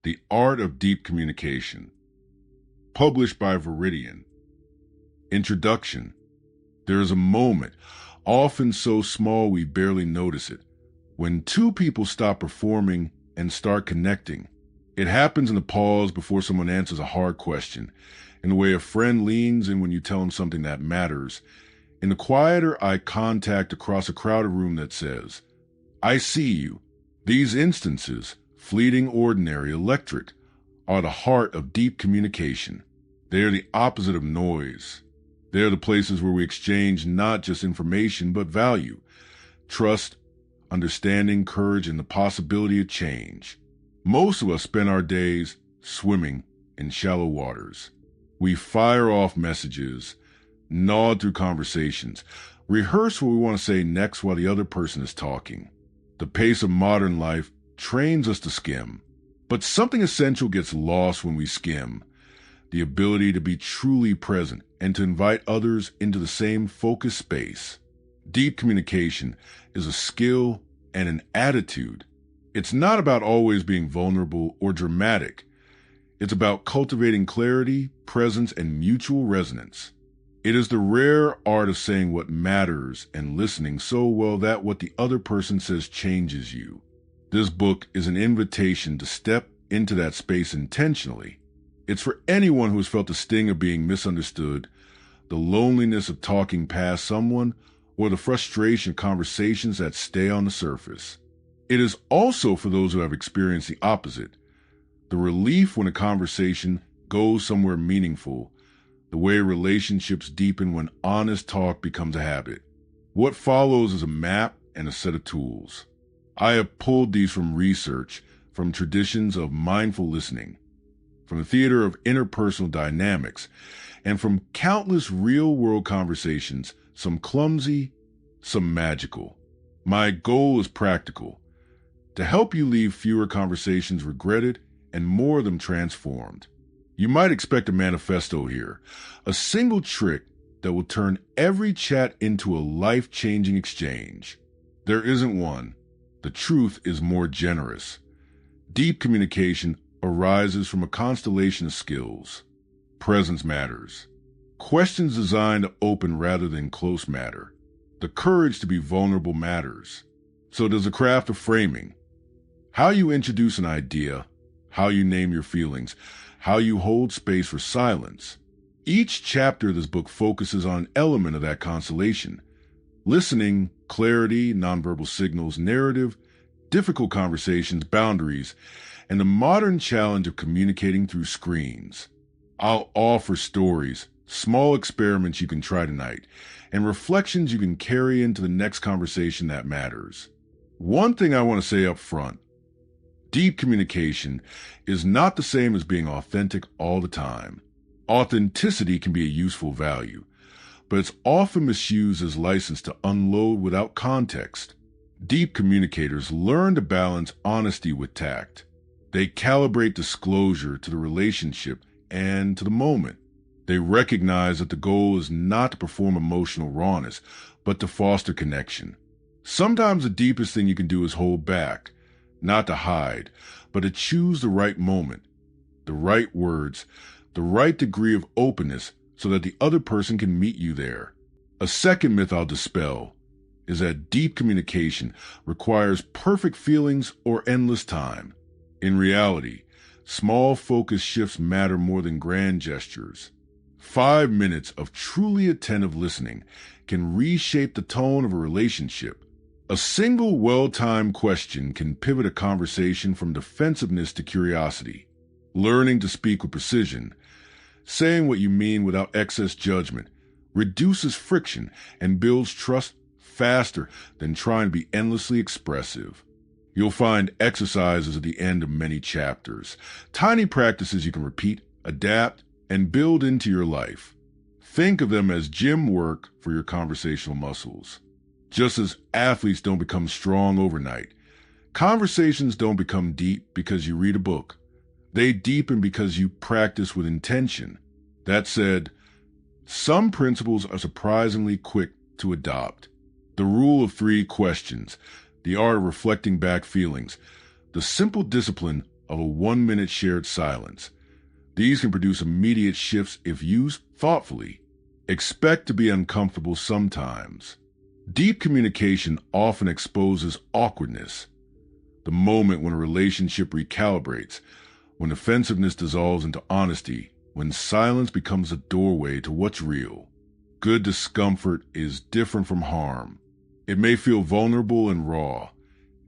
The Art of Deep Communication. Published by Veridian. Introduction. There is a moment, often so small we barely notice it, when two people stop performing and start connecting. It happens in the pause before someone answers a hard question, in the way a friend leans in when you tell him something that matters, in the quieter eye contact across a crowded room that says, "I see you." These instances, fleeting, ordinary, electric, are the heart of deep communication. They are the opposite of noise. They are the places where we exchange not just information, but value, trust, understanding, courage, and the possibility of change. Most of us spend our days swimming in shallow waters. We fire off messages, nod through conversations, rehearse what we want to say next while the other person is talking. The pace of modern life trains us to skim, but something essential gets lost when we skim: the ability to be truly present and to invite others into the same focused space. Deep communication is a skill and an attitude. It's not about always being vulnerable or dramatic. It's about cultivating clarity, presence, and mutual resonance. It is the rare art of saying what matters and listening so well that what the other person says changes you. This book is an invitation to step into that space intentionally. It's for anyone who has felt the sting of being misunderstood, the loneliness of talking past someone, or the frustration of conversations that stay on the surface. It is also for those who have experienced the opposite: the relief when a conversation goes somewhere meaningful, the way relationships deepen when honest talk becomes a habit. What follows is a map and a set of tools. I have pulled these from research, from traditions of mindful listening, from the theater of interpersonal dynamics, and from countless real-world conversations, some clumsy, some magical. My goal is practical: to help you leave fewer conversations regretted and more of them transformed. You might expect a manifesto here, a single trick that will turn every chat into a life-changing exchange. There isn't one. The truth is more generous. Deep communication arises from a constellation of skills. Presence matters. Questions designed to open rather than close matter. The courage to be vulnerable matters. So does the craft of framing. How you introduce an idea, how you name your feelings, how you hold space for silence. Each chapter of this book focuses on an element of that constellation: listening, clarity, nonverbal signals, narrative, difficult conversations, boundaries, and the modern challenge of communicating through screens. I'll offer stories, small experiments you can try tonight, and reflections you can carry into the next conversation that matters. One thing I want to say up front: deep communication is not the same as being authentic all the time. Authenticity can be a useful value, but it's often misused as license to unload without context. Deep communicators learn to balance honesty with tact. They calibrate disclosure to the relationship and to the moment. They recognize that the goal is not to perform emotional rawness, but to foster connection. Sometimes the deepest thing you can do is hold back, not to hide, but to choose the right moment, the right words, the right degree of openness so that the other person can meet you there. A second myth I'll dispel is that deep communication requires perfect feelings or endless time. In reality, small focus shifts matter more than grand gestures. 5 minutes of truly attentive listening can reshape the tone of a relationship. A single well-timed question can pivot a conversation from defensiveness to curiosity. Learning to speak with precision, saying what you mean without excess judgment, reduces friction and builds trust faster than trying to be endlessly expressive. You'll find exercises at the end of many chapters, tiny practices you can repeat, adapt, and build into your life. Think of them as gym work for your conversational muscles. Just as athletes don't become strong overnight, conversations don't become deep because you read a book. They deepen because you practice with intention. That said, some principles are surprisingly quick to adopt. The rule of 3 questions, the art of reflecting back feelings, the simple discipline of a 1-minute shared silence. These can produce immediate shifts if used thoughtfully. Expect to be uncomfortable sometimes. Deep communication often exposes awkwardness, the moment when a relationship recalibrates, when offensiveness dissolves into honesty, when silence becomes a doorway to what's real. Good discomfort is different from harm. It may feel vulnerable and raw.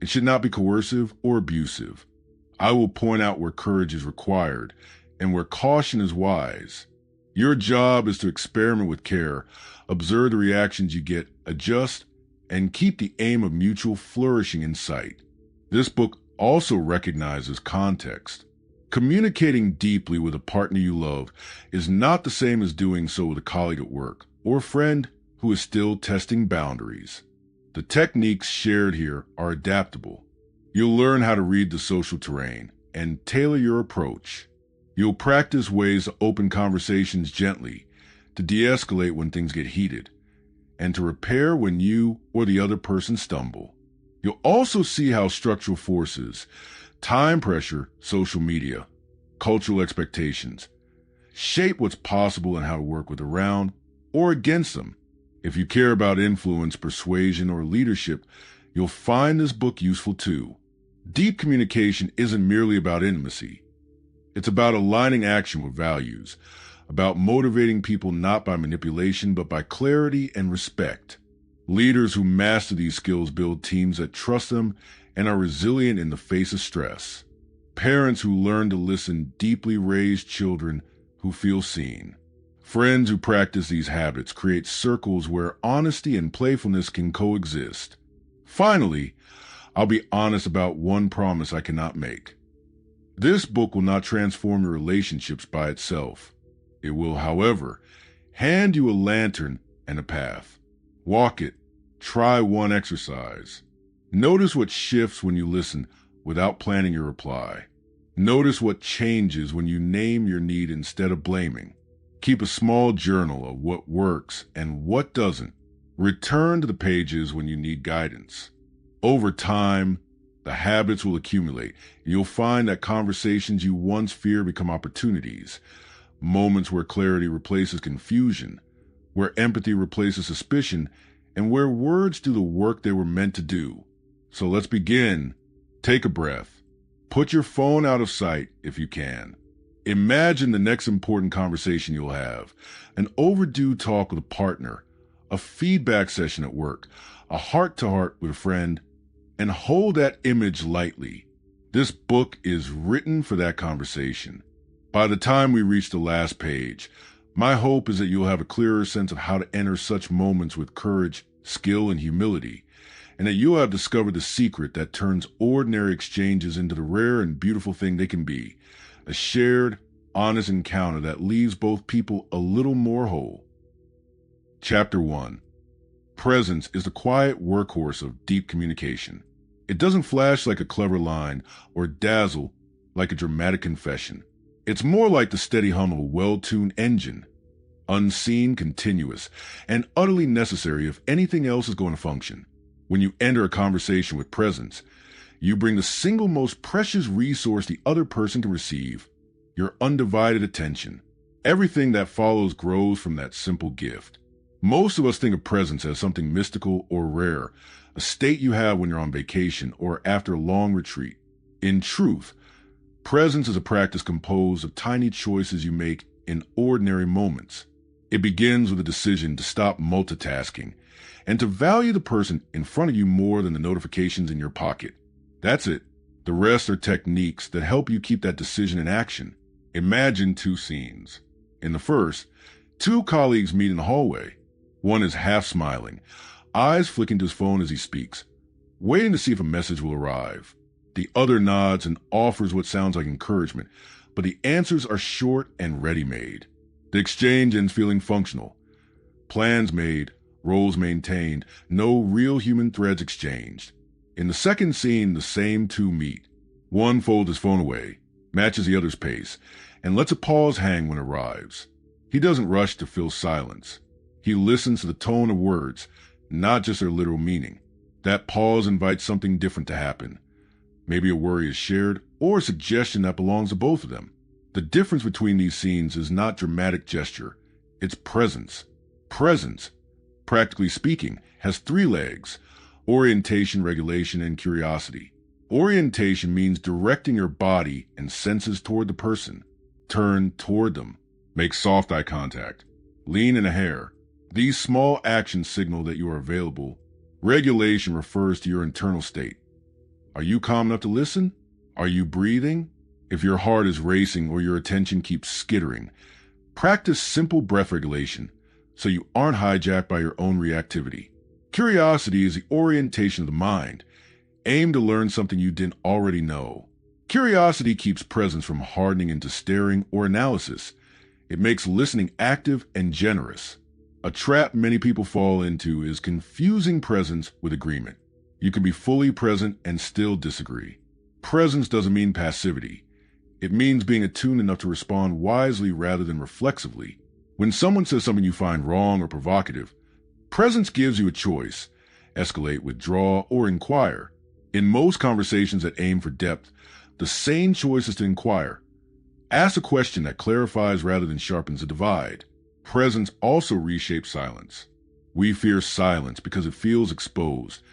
It should not be coercive or abusive. I will point out where courage is required and where caution is wise. Your job is to experiment with care, observe the reactions you get, adjust, and keep the aim of mutual flourishing in sight. This book also recognizes context. Communicating deeply with a partner you love is not the same as doing so with a colleague at work or a friend who is still testing boundaries. The techniques shared here are adaptable. You'll learn how to read the social terrain and tailor your approach. You'll practice ways to open conversations gently, to de-escalate when things get heated, and to repair when you or the other person stumble. You'll also see how structural forces, time pressure, social media, cultural expectations, shape what's possible and how to work with around or against them. If you care about influence, persuasion, or leadership, you'll find this book useful too. Deep communication isn't merely about intimacy. It's about aligning action with values, about motivating people not by manipulation but by clarity and respect. Leaders who master these skills build teams that trust them and are resilient in the face of stress. Parents who learn to listen deeply raise children who feel seen. Friends who practice these habits create circles where honesty and playfulness can coexist. Finally, I'll be honest about one promise I cannot make. This book will not transform your relationships by itself. It will, however, hand you a lantern and a path. Walk it. Try one exercise. Notice what shifts when you listen without planning your reply. Notice what changes when you name your need instead of blaming. Keep a small journal of what works and what doesn't. Return to the pages when you need guidance. Over time, the habits will accumulate. You'll find that conversations you once feared become opportunities, moments where clarity replaces confusion, where empathy replaces suspicion, and where words do the work they were meant to do. So let's begin. Take a breath. Put your phone out of sight if you can. Imagine the next important conversation you'll have, an overdue talk with a partner, a feedback session at work, a heart-to-heart with a friend, and hold that image lightly. This book is written for that conversation. By the time we reach the last page, my hope is that you'll have a clearer sense of how to enter such moments with courage, skill, and humility, and that you'll have discovered the secret that turns ordinary exchanges into the rare and beautiful thing they can be, a shared, honest encounter that leaves both people a little more whole. Chapter 1. Presence is the quiet workhorse of deep communication. It doesn't flash like a clever line or dazzle like a dramatic confession. It's more like the steady hum of a well-tuned engine, unseen, continuous, and utterly necessary if anything else is going to function. When you enter a conversation with presence, you bring the single most precious resource the other person can receive, your undivided attention. Everything that follows grows from that simple gift. Most of us think of presence as something mystical or rare, a state you have when you're on vacation or after a long retreat. In truth, presence is a practice composed of tiny choices you make in ordinary moments. It begins with a decision to stop multitasking and to value the person in front of you more than the notifications in your pocket. That's it. The rest are techniques that help you keep that decision in action. Imagine two scenes. In the first, two colleagues meet in the hallway. One is half smiling, eyes flicking to his phone as he speaks, waiting to see if a message will arrive. The other nods and offers what sounds like encouragement, but the answers are short and ready-made. The exchange ends feeling functional. Plans made, roles maintained, no real human threads exchanged. In the second scene, the same two meet. One folds his phone away, matches the other's pace, and lets a pause hang when it arrives. He doesn't rush to fill silence. He listens to the tone of words, not just their literal meaning. That pause invites something different to happen. Maybe a worry is shared, or a suggestion that belongs to both of them. The difference between these scenes is not dramatic gesture, it's presence. Presence, practically speaking, has three legs: orientation, regulation, and curiosity. Orientation means directing your body and senses toward the person. Turn toward them. Make soft eye contact. Lean in a hair. These small actions signal that you are available. Regulation refers to your internal state. Are you calm enough to listen? Are you breathing? If your heart is racing or your attention keeps skittering, practice simple breath regulation so you aren't hijacked by your own reactivity. Curiosity is the orientation of the mind. Aim to learn something you didn't already know. Curiosity keeps presence from hardening into staring or analysis. It makes listening active and generous. A trap many people fall into is confusing presence with agreement. You can be fully present and still disagree. Presence doesn't mean passivity. It means being attuned enough to respond wisely rather than reflexively. When someone says something you find wrong or provocative, presence gives you a choice: escalate, withdraw, or inquire. In most conversations that aim for depth, the sane choice is to inquire. Ask a question that clarifies rather than sharpens the divide. Presence also reshapes silence. We fear silence because it feels exposed.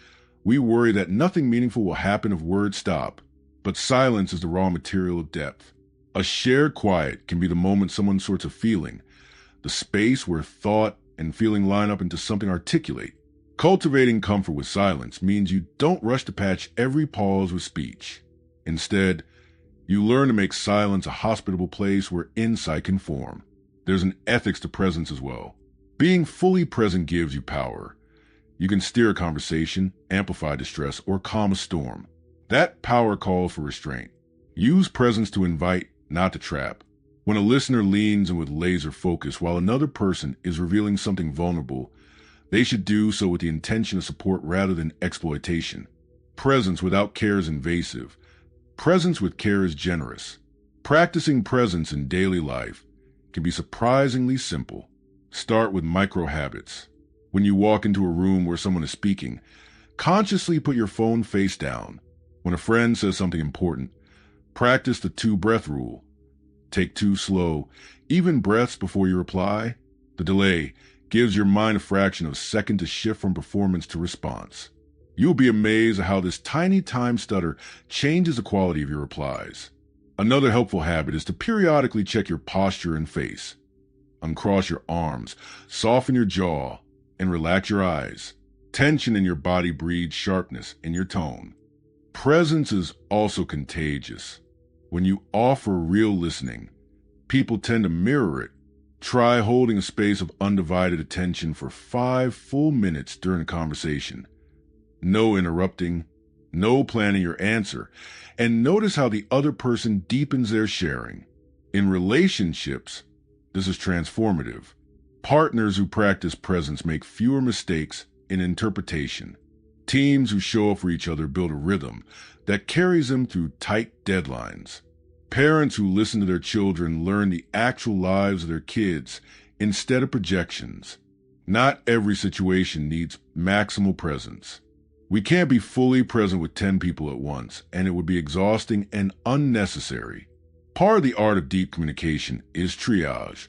We worry that nothing meaningful will happen if words stop. But silence is the raw material of depth. A shared quiet can be the moment someone sorts a feeling, the space where thought and feeling line up into something articulate. Cultivating comfort with silence means you don't rush to patch every pause with speech. Instead, you learn to make silence a hospitable place where insight can form. There's an ethics to presence as well. Being fully present gives you power. You can steer a conversation, amplify distress, or calm a storm. That power calls for restraint. Use presence to invite, not to trap. When a listener leans in with laser focus while another person is revealing something vulnerable, they should do so with the intention of support rather than exploitation. Presence without care is invasive. Presence with care is generous. Practicing presence in daily life can be surprisingly simple. Start with micro habits. When you walk into a room where someone is speaking, consciously put your phone face down. When a friend says something important, practice the 2-breath rule. Take 2 slow, even breaths before you reply. The delay gives your mind a fraction of a second to shift from performance to response. You'll be amazed at how this tiny time stutter changes the quality of your replies. Another helpful habit is to periodically check your posture and face. Uncross your arms, soften your jaw, and relax your eyes. Tension in your body breeds sharpness in your tone. Presence is also contagious. When you offer real listening, people tend to mirror it. Try holding a space of undivided attention for 5 full minutes during a conversation. No interrupting, no planning your answer, and notice how the other person deepens their sharing. In relationships, this is transformative. Partners who practice presence make fewer mistakes in interpretation. Teams who show up for each other build a rhythm that carries them through tight deadlines. Parents who listen to their children learn the actual lives of their kids instead of projections. Not every situation needs maximal presence. We can't be fully present with 10 people at once, and it would be exhausting and unnecessary. Part of the art of deep communication is triage.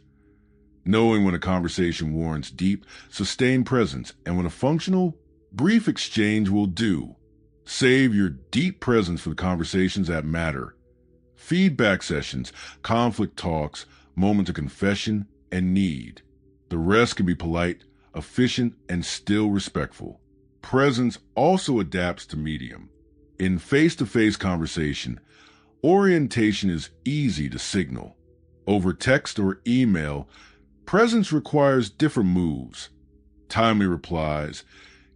Knowing when a conversation warrants deep, sustained presence, and when a functional, brief exchange will do. Save your deep presence for the conversations that matter. Feedback sessions, conflict talks, moments of confession and need. The rest can be polite, efficient, and still respectful. Presence also adapts to medium. In face-to-face conversation, orientation is easy to signal. Over text or email, presence requires different moves. Timely replies,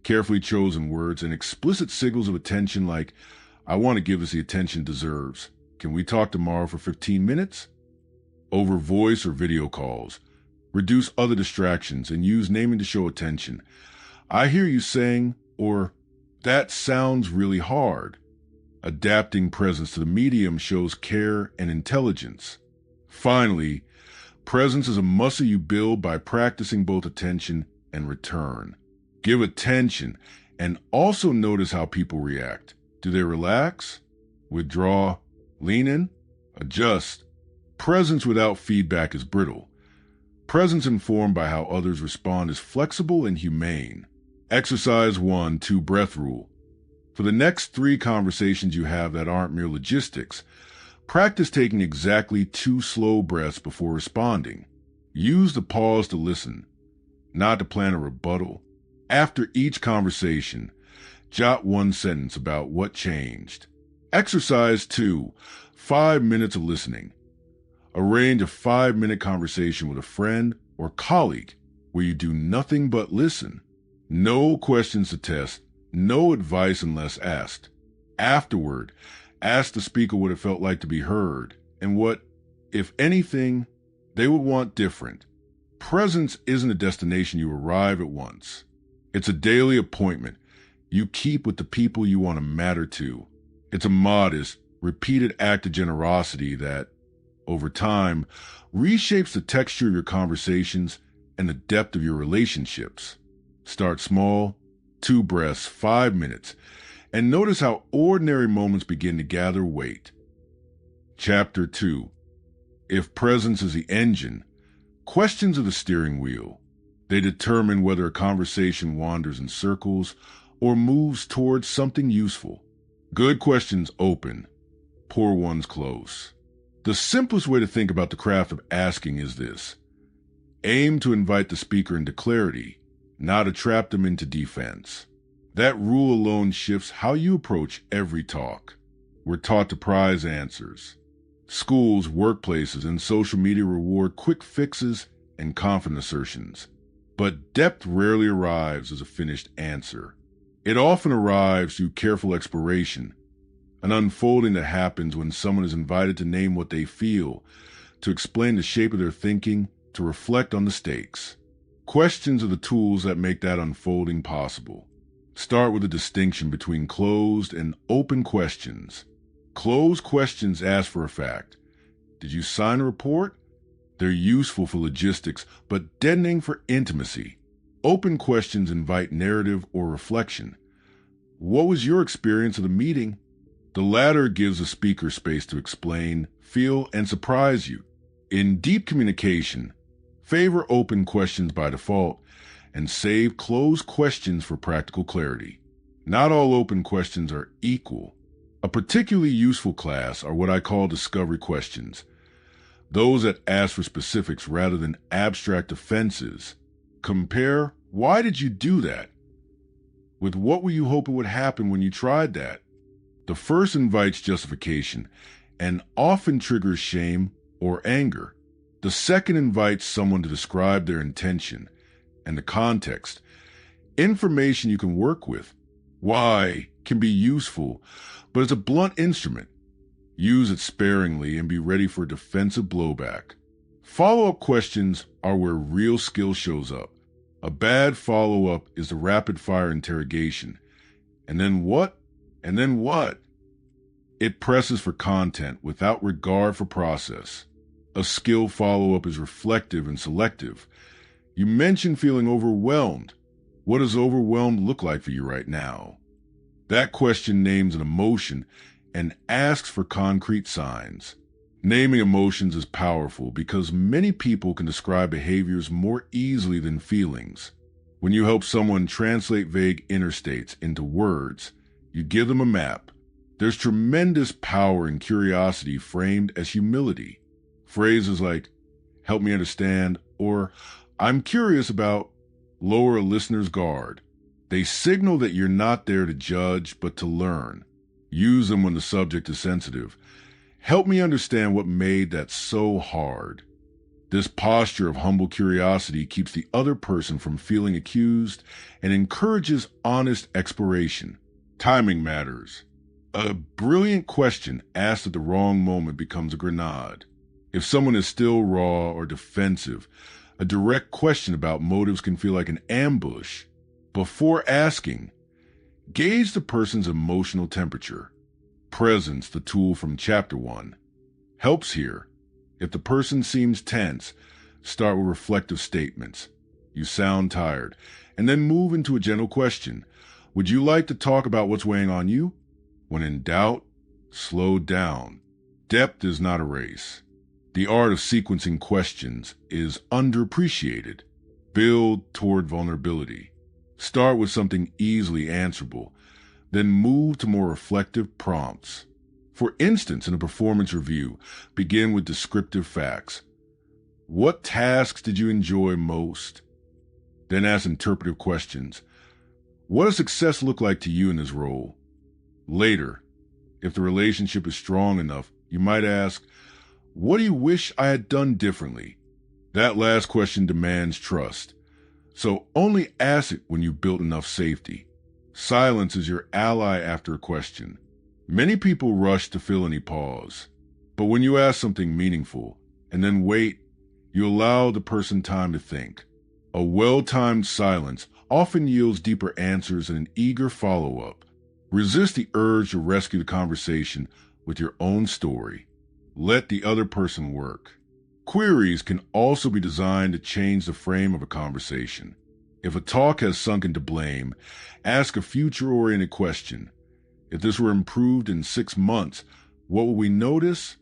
carefully chosen words, and explicit signals of attention like, "I want to give this the attention it deserves. Can we talk tomorrow for 15 minutes? Over voice or video calls, reduce other distractions and use naming to show attention. "I hear you saying," or "that sounds really hard." Adapting presence to the medium shows care and intelligence. Finally, presence is a muscle you build by practicing both attention and return. Give attention and also notice how people react. Do they relax, withdraw, Lean in, adjust. Presence without feedback is brittle. Presence informed by how others respond is flexible and humane. Exercise 1, 2 breath rule. For the next 3 conversations you have that aren't mere logistics, practice taking exactly 2 slow breaths before responding. Use the pause to listen, not to plan a rebuttal. After each conversation, jot 1 sentence about what changed. Exercise 2, 5 minutes of listening. Arrange a 5-minute conversation with a friend or colleague where you do nothing but listen. No questions to test, no advice unless asked. Afterward, ask the speaker what it felt like to be heard and what, if anything, they would want different. Presence isn't a destination you arrive at once. It's a daily appointment you keep with the people you want to matter to. It's a modest, repeated act of generosity that, over time, reshapes the texture of your conversations and the depth of your relationships. Start small, 2 breaths, 5 minutes, and notice how ordinary moments begin to gather weight. Chapter 2. If presence is the engine, questions are the steering wheel. They determine whether a conversation wanders in circles or moves towards something useful. Good questions open, poor ones close. The simplest way to think about the craft of asking is this. Aim to invite the speaker into clarity, not to trap them into defense. That rule alone shifts how you approach every talk. We're taught to prize answers. Schools, workplaces, and social media reward quick fixes and confident assertions. But depth rarely arrives as a finished answer. It often arrives through careful exploration, an unfolding that happens when someone is invited to name what they feel, to explain the shape of their thinking, to reflect on the stakes. Questions are the tools that make that unfolding possible. Start with a distinction between closed and open questions. Closed questions ask for a fact. Did you sign a report? They're useful for logistics, but deadening for intimacy. Open questions invite narrative or reflection. What was your experience of the meeting? The latter gives the speaker space to explain, feel, and surprise you. In deep communication, favor open questions by default and save closed questions for practical clarity. Not all open questions are equal. A particularly useful class are what I call discovery questions. Those that ask for specifics rather than abstract offenses. Compare, why did you do that? With what were you hoping would happen when you tried that? The first invites justification and often triggers shame or anger. The second invites someone to describe their intention and the context. Information you can work with. Why can be useful, but it's a blunt instrument. Use it sparingly and be ready for defensive blowback. Follow-up questions are where real skill shows up. A bad follow-up is the rapid-fire interrogation. And then what? And then what? It presses for content without regard for process. A skilled follow-up is reflective and selective. You mentioned feeling overwhelmed. What does overwhelmed look like for you right now? That question names an emotion and asks for concrete signs. Naming emotions is powerful because many people can describe behaviors more easily than feelings. When you help someone translate vague inner states into words, you give them a map. There's tremendous power in curiosity framed as humility. Phrases like, help me understand, or I'm curious about, lower a listener's guard. They signal that you're not there to judge, but to learn. Use them when the subject is sensitive. Help me understand what made that so hard. This posture of humble curiosity keeps the other person from feeling accused and encourages honest exploration. Timing matters. A brilliant question asked at the wrong moment becomes a grenade. If someone is still raw or defensive, a direct question about motives can feel like an ambush. Before asking, gauge the person's emotional temperature. Presence, the tool from Chapter 1, helps here. If the person seems tense, start with reflective statements. You sound tired, and then move into a gentle question. Would you like to talk about what's weighing on you? When in doubt, slow down. Depth is not a race. The art of sequencing questions is underappreciated. Build toward vulnerability. Start with something easily answerable, then move to more reflective prompts. For instance, in a performance review, begin with descriptive facts. What tasks did you enjoy most? Then ask interpretive questions. What does success look like to you in this role? Later, if the relationship is strong enough, you might ask, what do you wish I had done differently? That last question demands trust, so only ask it when you've built enough safety. Silence is your ally after a question. Many people rush to fill any pause, but when you ask something meaningful and then wait, you allow the person time to think. A well-timed silence often yields deeper answers and an eager follow-up. Resist the urge to rescue the conversation with your own story. Let the other person work. Queries can also be designed to change the frame of a conversation. If a talk has sunk into blame, ask a future-oriented question. If this were improved in 6 months, what will we notice?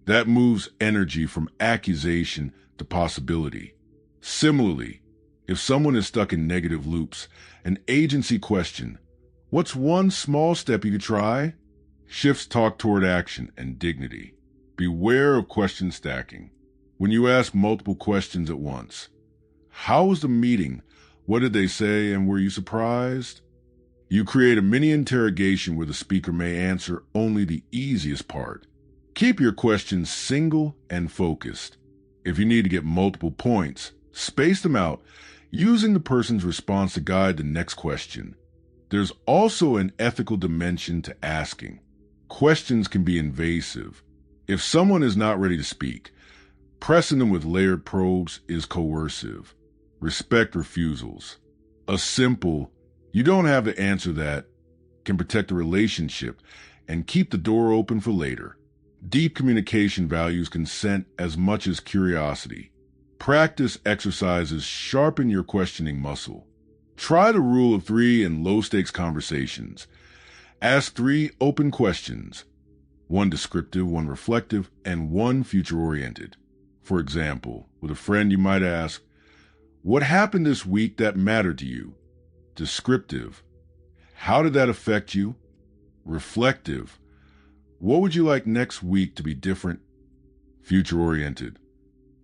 That moves energy from accusation to possibility. Similarly, if someone is stuck in negative loops, an agency question, what's one small step you could try? Shifts talk toward action and dignity. Beware of question stacking. When you ask multiple questions at once, how was the meeting? What did they say, and were you surprised? You create a mini interrogation where the speaker may answer only the easiest part. Keep your questions single and focused. If you need to get multiple points, space them out, using the person's response to guide the next question. There's also an ethical dimension to asking. Questions can be invasive. If someone is not ready to speak, pressing them with layered probes is coercive. Respect refusals. A simple, you don't have to answer that, can protect the relationship and keep the door open for later. Deep communication values consent as much as curiosity. Practice exercises sharpen your questioning muscle. Try the rule of 3 in low-stakes conversations. Ask 3 open questions, 1 descriptive, 1 reflective, and 1 future-oriented. For example, with a friend you might ask, what happened this week that mattered to you? Descriptive, how did that affect you? Reflective, what would you like next week to be different? Future-oriented,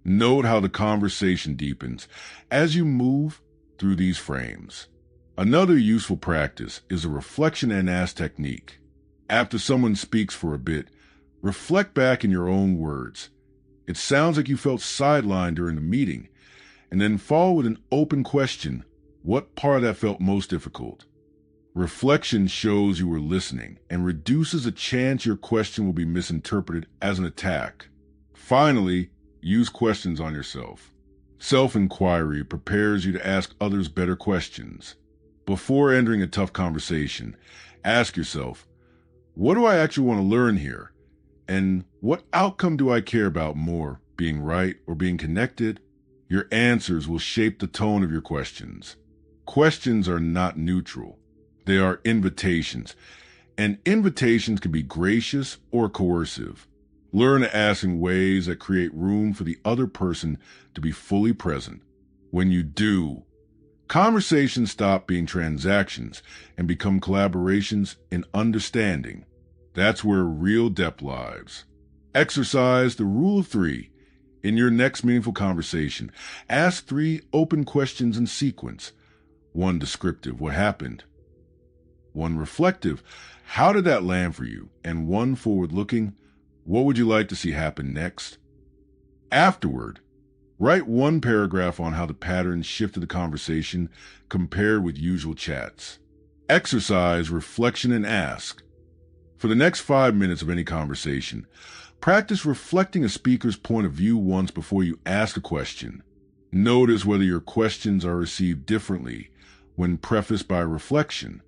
note how the conversation deepens as you move through these frames. Another useful practice is a reflection and ask technique. After someone speaks for a bit, reflect back in your own words. It sounds like you felt sidelined during the meeting, and then follow with an open question. What part of that felt most difficult? Reflection shows you were listening and reduces the chance your question will be misinterpreted as an attack. Finally, use questions on yourself. Self-inquiry prepares you to ask others better questions. Before entering a tough conversation, ask yourself, what do I actually want to learn here? And what outcome do I care about more, being right or being connected? Your answers will shape the tone of your questions. Questions are not neutral. They are invitations, and invitations can be gracious or coercive. Learn to ask in ways that create room for the other person to be fully present. When you do, conversations stop being transactions and become collaborations in understanding. That's where real depth lies. Exercise the rule of 3. In your next meaningful conversation, ask 3 open questions in sequence. 1 descriptive, what happened? 1 reflective, how did that land for you? And 1 forward-looking, what would you like to see happen next? Afterward, write 1 paragraph on how the patterns shifted the conversation compared with usual chats. Exercise reflection and ask. For the next 5 minutes of any conversation, practice reflecting a speaker's point of view once before you ask a question. Notice whether your questions are received differently when prefaced by reflection.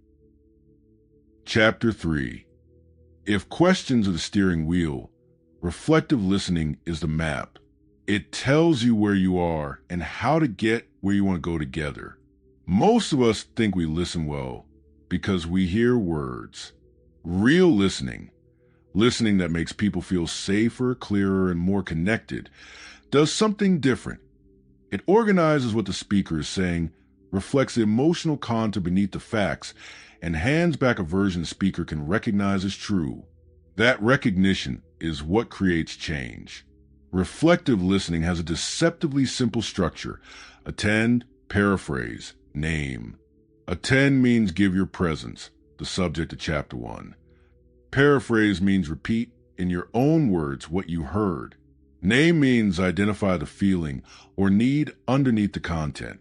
Chapter 3. If questions are the steering wheel, reflective listening is the map. It tells you where you are and how to get where you want to go together. Most of us think we listen well because we hear words. Real listening, Listening that makes people feel safer, clearer, and more connected does something different. It organizes what the speaker is saying, reflects the emotional content beneath the facts, and hands back a version the speaker can recognize as true. That recognition is what creates change. Reflective listening has a deceptively simple structure: attend, paraphrase, name. Attend means give your presence, the subject of chapter 1. Paraphrase means repeat in your own words what you heard. Name means identify the feeling or need underneath the content.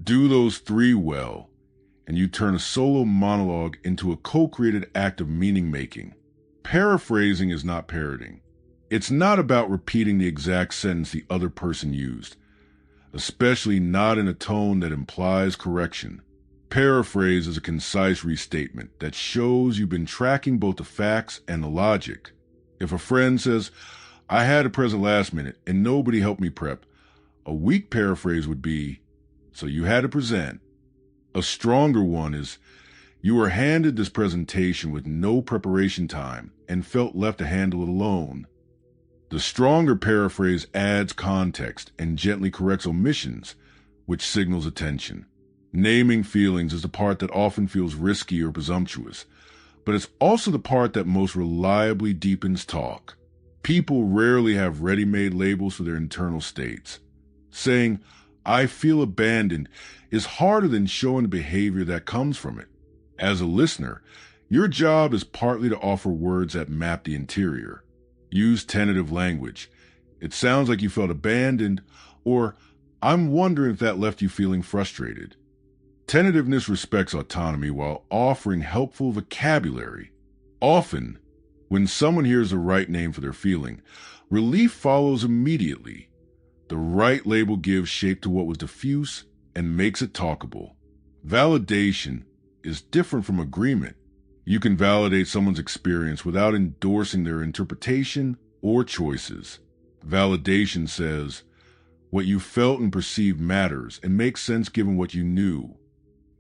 Do those three well, and you turn a solo monologue into a co-created act of meaning-making. Paraphrasing is not parroting. It's not about repeating the exact sentence the other person used, especially not in a tone that implies correction. Paraphrase is a concise restatement that shows you've been tracking both the facts and the logic. If a friend says, "I had a present last minute and nobody helped me prep," a weak paraphrase would be, "So you had to present." A stronger one is, "You were handed this presentation with no preparation time and felt left to handle it alone." The stronger paraphrase adds context and gently corrects omissions, which signals attention. Naming feelings is the part that often feels risky or presumptuous, but it's also the part that most reliably deepens talk. People rarely have ready-made labels for their internal states. Saying, "I feel abandoned," is harder than showing the behavior that comes from it. As a listener, your job is partly to offer words that map the interior. Use tentative language. "It sounds like you felt abandoned," or "I'm wondering if that left you feeling frustrated." Tentativeness respects autonomy while offering helpful vocabulary. Often, when someone hears the right name for their feeling, relief follows immediately. The right label gives shape to what was diffuse and makes it talkable. Validation is different from agreement. You can validate someone's experience without endorsing their interpretation or choices. Validation says, "What you felt and perceived matters and makes sense given what you knew."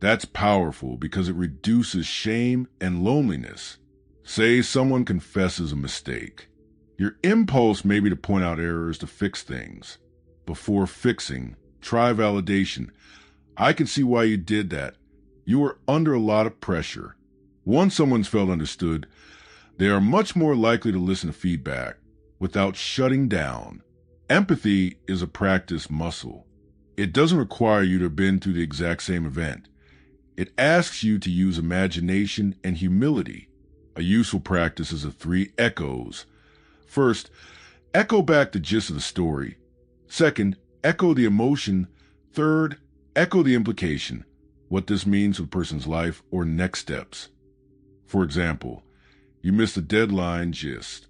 That's powerful because it reduces shame and loneliness. Say someone confesses a mistake. Your impulse may be to point out errors to fix things. Before fixing, try validation. "I can see why you did that. You were under a lot of pressure." Once someone's felt understood, they are much more likely to listen to feedback without shutting down. Empathy is a practice muscle. It doesn't require you to have been through the exact same event. It asks you to use imagination and humility. A useful practice is the 3 echoes. First, echo back the gist of the story. Second, echo the emotion. Third, echo the implication, what this means for the person's life or next steps. For example, "You missed the deadline," gist.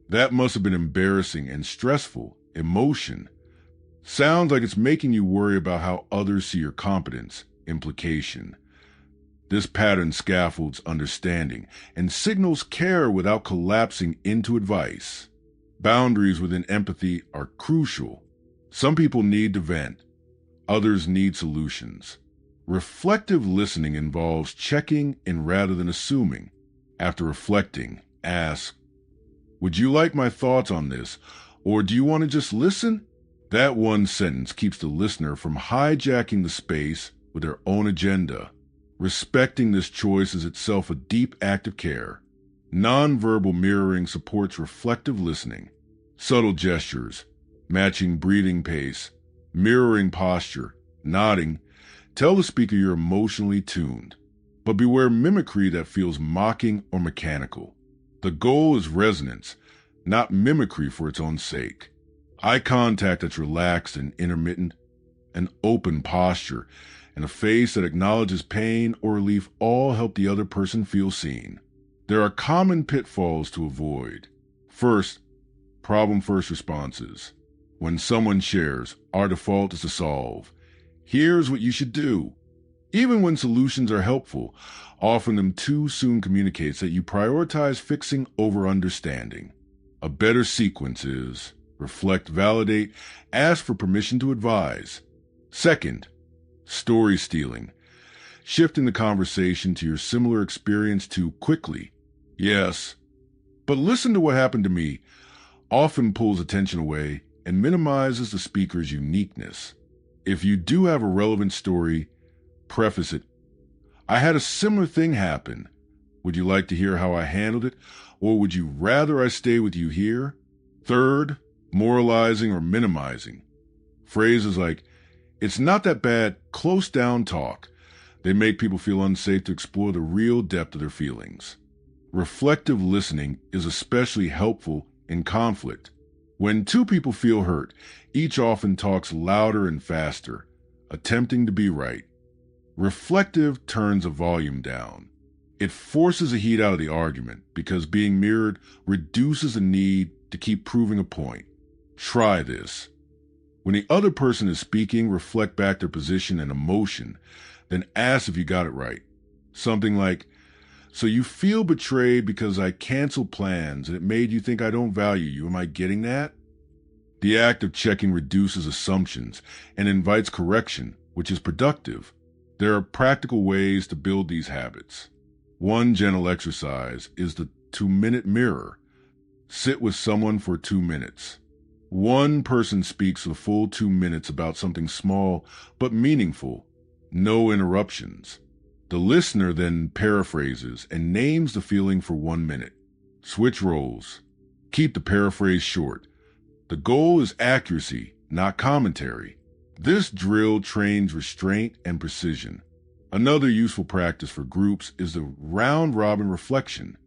"That must have been embarrassing and stressful." Emotion. "Sounds like it's making you worry about how others see your competence." Implication. This pattern scaffolds understanding and signals care without collapsing into advice. Boundaries within empathy are crucial. Some people need to vent. Others need solutions. Reflective listening involves checking in rather than assuming. After reflecting, ask, "Would you like my thoughts on this? Or do you want to just listen?" That one sentence keeps the listener from hijacking the space with their own agenda. Respecting this choice is itself a deep act of care. Nonverbal mirroring supports reflective listening. Subtle gestures, matching breathing pace, mirroring posture, nodding, tell the speaker you're emotionally tuned. But beware mimicry that feels mocking or mechanical. The goal is resonance, not mimicry for its own sake. Eye contact that's relaxed and intermittent, an open posture, and a face that acknowledges pain or relief all help the other person feel seen. There are common pitfalls to avoid. First, problem-first responses. When someone shares, our default is to solve. "Here's what you should do." Even when solutions are helpful, offering them too soon communicates that you prioritize fixing over understanding. A better sequence is reflect, validate, ask for permission to advise. Second, story stealing. Shifting the conversation to your similar experience too quickly. "Yes, But listen to what happened to me often pulls attention away and minimizes the speaker's uniqueness. If you do have a relevant story, preface it. I had a similar thing happen. Would you like to hear how I handled it? Or would you rather I stay with you here? Third, moralizing or minimizing. Phrases like, it's not that bad, close down talk. They make people feel unsafe to explore the real depth of their feelings. Reflective listening is especially helpful in conflict. When two people feel hurt, each often talks louder and faster, attempting to be right. Reflective turns a volume down. It forces the heat out of the argument because being mirrored reduces the need to keep proving a point. Try this. When the other person is speaking, reflect back their position and emotion, then ask if you got it right. Something like, so you feel betrayed because I canceled plans and it made you think I don't value you. Am I getting that? The act of checking reduces assumptions and invites correction, which is productive. There are practical ways to build these habits. One gentle exercise is the 2-minute mirror. Sit with someone for 2 minutes. One person speaks for the full 2 minutes about something small but meaningful. No interruptions. The listener then paraphrases and names the feeling for 1 minute. Switch roles. Keep the paraphrase short. The goal is accuracy, not commentary. This drill trains restraint and precision. Another useful practice for groups is the round-robin reflection.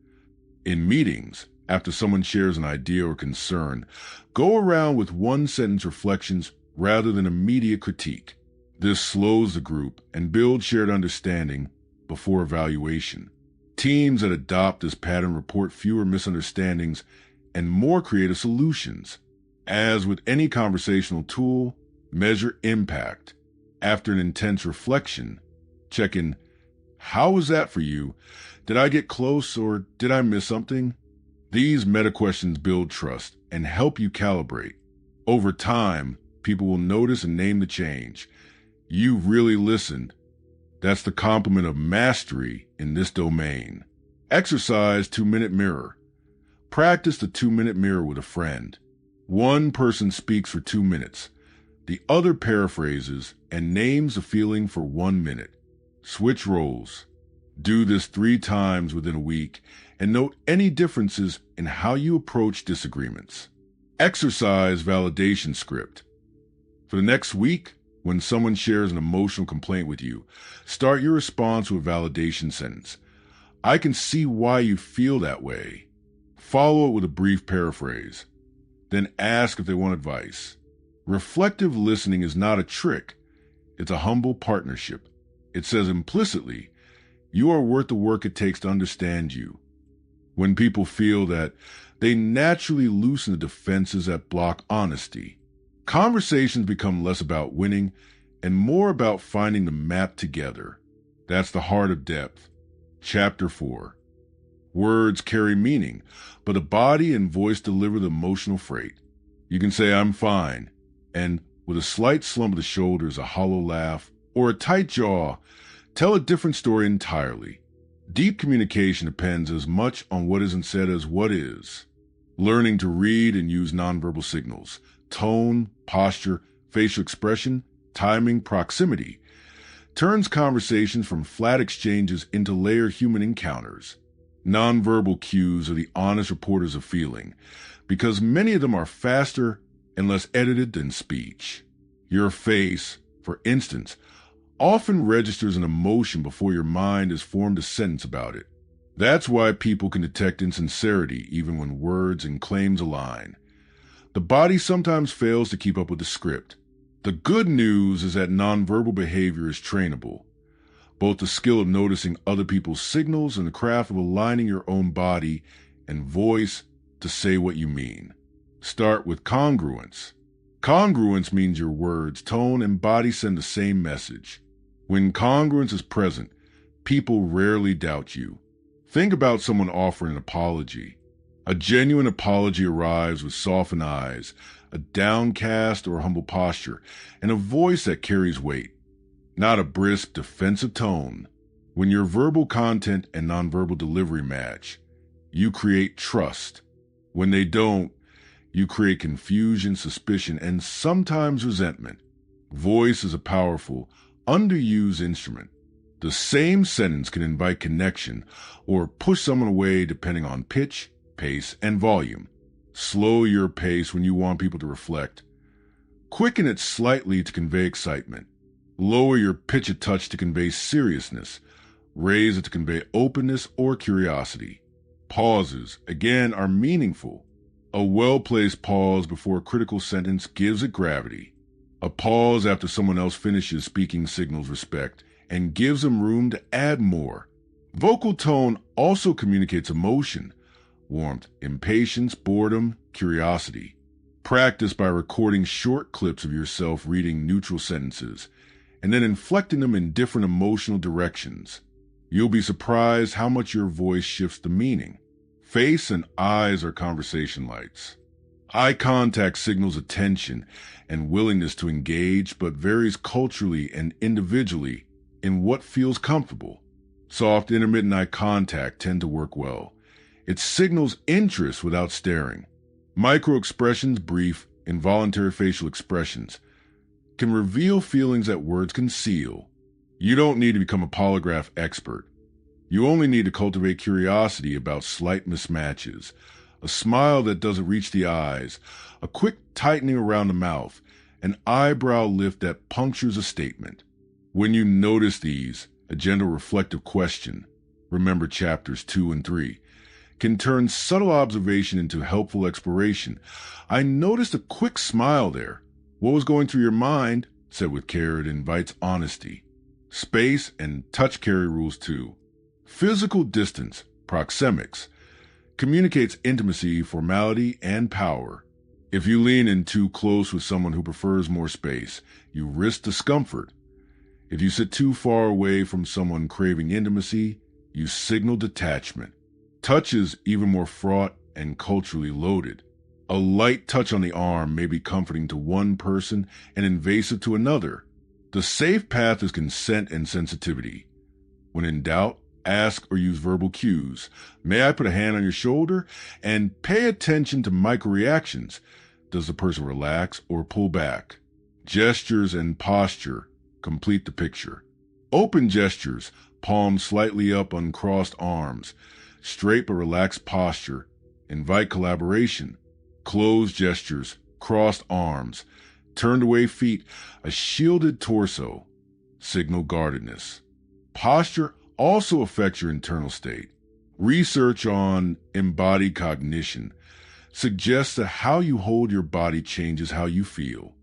In meetings, after someone shares an idea or concern, go around with one-sentence reflections rather than immediate critique. This slows the group and builds shared understanding before evaluation. Teams that adopt this pattern report fewer misunderstandings and more creative solutions. As with any conversational tool, measure impact. After an intense reflection, check in, how was that for you? Did I get close or did I miss something? These meta questions build trust and help you calibrate. Over time, people will notice and name the change. You really listened. That's the complement of mastery in this domain. Exercise 2-minute mirror. Practice the 2-minute mirror with a friend. One person speaks for 2 minutes. The other paraphrases and names the feeling for 1 minute. Switch roles. Do this 3 times within a week and note any differences in how you approach disagreements. Exercise validation script. For the next week, when someone shares an emotional complaint with you, start your response with a validation sentence. I can see why you feel that way. Follow it with a brief paraphrase. Then ask if they want advice. Reflective listening is not a trick. It's a humble partnership. It says implicitly, you are worth the work it takes to understand you. When people feel that, they naturally loosen the defenses that block honesty. Conversations become less about winning and more about finding the map together. That's the heart of depth. Chapter 4. Words carry meaning, but the body and voice deliver the emotional freight. You can say, I'm fine, and with a slight slump of the shoulders, a hollow laugh, or a tight jaw, tell a different story entirely. Deep communication depends as much on what isn't said as what is. Learning to read and use nonverbal signals, tone, posture, facial expression, timing, proximity, turns conversations from flat exchanges into layered human encounters. Nonverbal cues are the honest reporters of feeling, because many of them are faster and less edited than speech. Your face, for instance, often registers an emotion before your mind has formed a sentence about it. That's why people can detect insincerity even when words and claims align. The body sometimes fails to keep up with the script. The good news is that nonverbal behavior is trainable. Both the skill of noticing other people's signals and the craft of aligning your own body and voice to say what you mean. Start with congruence. Congruence means your words, tone, and body send the same message. When congruence is present, people rarely doubt you. Think about someone offering an apology. A genuine apology arrives with softened eyes, a downcast or humble posture, and a voice that carries weight. Not a brisk, defensive tone. When your verbal content and nonverbal delivery match, You create trust. When they don't, you create confusion, suspicion, and sometimes resentment. Voice is a powerful, underused instrument. The same sentence can invite connection or push someone away depending on pitch, pace, and volume. Slow your pace when you want people to reflect. Quicken it slightly to convey excitement. Lower your pitch a touch to convey seriousness. Raise it to convey openness or curiosity. Pauses, again, are meaningful. A well-placed pause before a critical sentence gives it gravity. A pause after someone else finishes speaking signals respect and gives them room to add more. Vocal tone also communicates emotion, warmth, impatience, boredom, curiosity. Practice by recording short clips of yourself reading neutral sentences and then inflecting them in different emotional directions. You'll be surprised how much your voice shifts the meaning. Face and eyes are conversation lights. Eye contact signals attention and willingness to engage, but varies culturally and individually in what feels comfortable. Soft, intermittent eye contact tend to work well. It signals interest without staring. Micro-expressions, brief, involuntary facial expressions, can reveal feelings that words conceal. You don't need to become a polygraph expert. You only need to cultivate curiosity about slight mismatches, a smile that doesn't reach the eyes, a quick tightening around the mouth, an eyebrow lift that punctures a statement. When you notice these, a gentle reflective question, remember chapters 2 and 3, can turn subtle observation into helpful exploration. I noticed a quick smile there. What was going through your mind? Said with care, it invites honesty. Space and touch carry rules too. Physical distance, proxemics, communicates intimacy, formality, and power. If you lean in too close with someone who prefers more space, you risk discomfort. If you sit too far away from someone craving intimacy, you signal detachment. Touch is even more fraught and culturally loaded. A light touch on the arm may be comforting to one person and invasive to another. The safe path is consent and sensitivity. When in doubt, ask or use verbal cues. May I put a hand on your shoulder? And pay attention to micro-reactions. Does the person relax or pull back? Gestures and posture complete the picture. Open gestures, palms slightly up, uncrossed arms. Straight but relaxed posture, invite collaboration. Closed gestures, crossed arms. Turned away feet, a shielded torso. Signal guardedness. Posture also affects your internal state. Research on embodied cognition suggests that how you hold your body changes how you feel.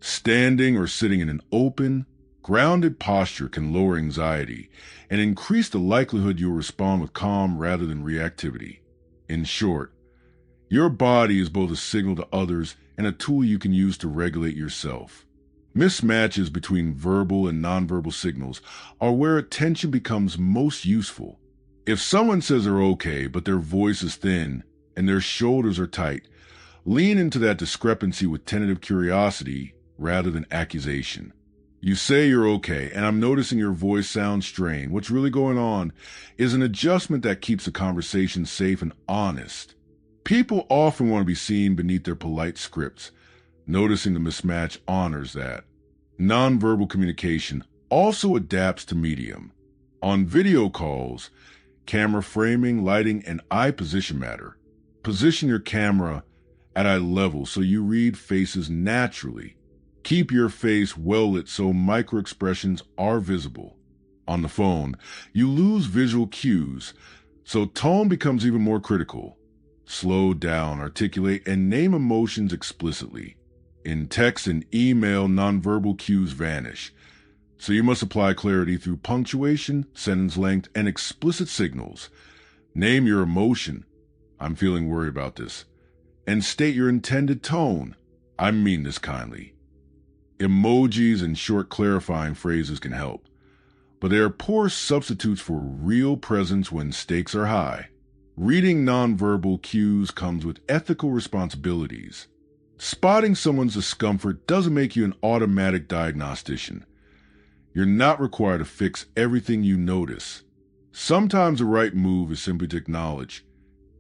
Standing or sitting in an open, grounded posture can lower anxiety and increase the likelihood you'll respond with calm rather than reactivity. In short, your body is both a signal to others and a tool you can use to regulate yourself. Mismatches between verbal and nonverbal signals are where attention becomes most useful. If someone says they're okay, but their voice is thin and their shoulders are tight, lean into that discrepancy with tentative curiosity rather than accusation. You say you're okay, and I'm noticing your voice sounds strained. What's really going on is an adjustment that keeps the conversation safe and honest. People often want to be seen beneath their polite scripts. Noticing the mismatch honors that. Nonverbal communication also adapts to medium. On video calls, camera framing, lighting, and eye position matter. Position your camera at eye level so you read faces naturally. Keep your face well lit so micro-expressions are visible. On the phone, you lose visual cues, so tone becomes even more critical. Slow down, articulate, and name emotions explicitly. In text and email, nonverbal cues vanish, so you must apply clarity through punctuation, sentence length, and explicit signals. Name your emotion. I'm feeling worried about this. And state your intended tone. I mean this kindly. Emojis and short clarifying phrases can help, but they are poor substitutes for real presence when stakes are high. Reading nonverbal cues comes with ethical responsibilities. Spotting someone's discomfort doesn't make you an automatic diagnostician. You're not required to fix everything you notice. Sometimes the right move is simply to acknowledge,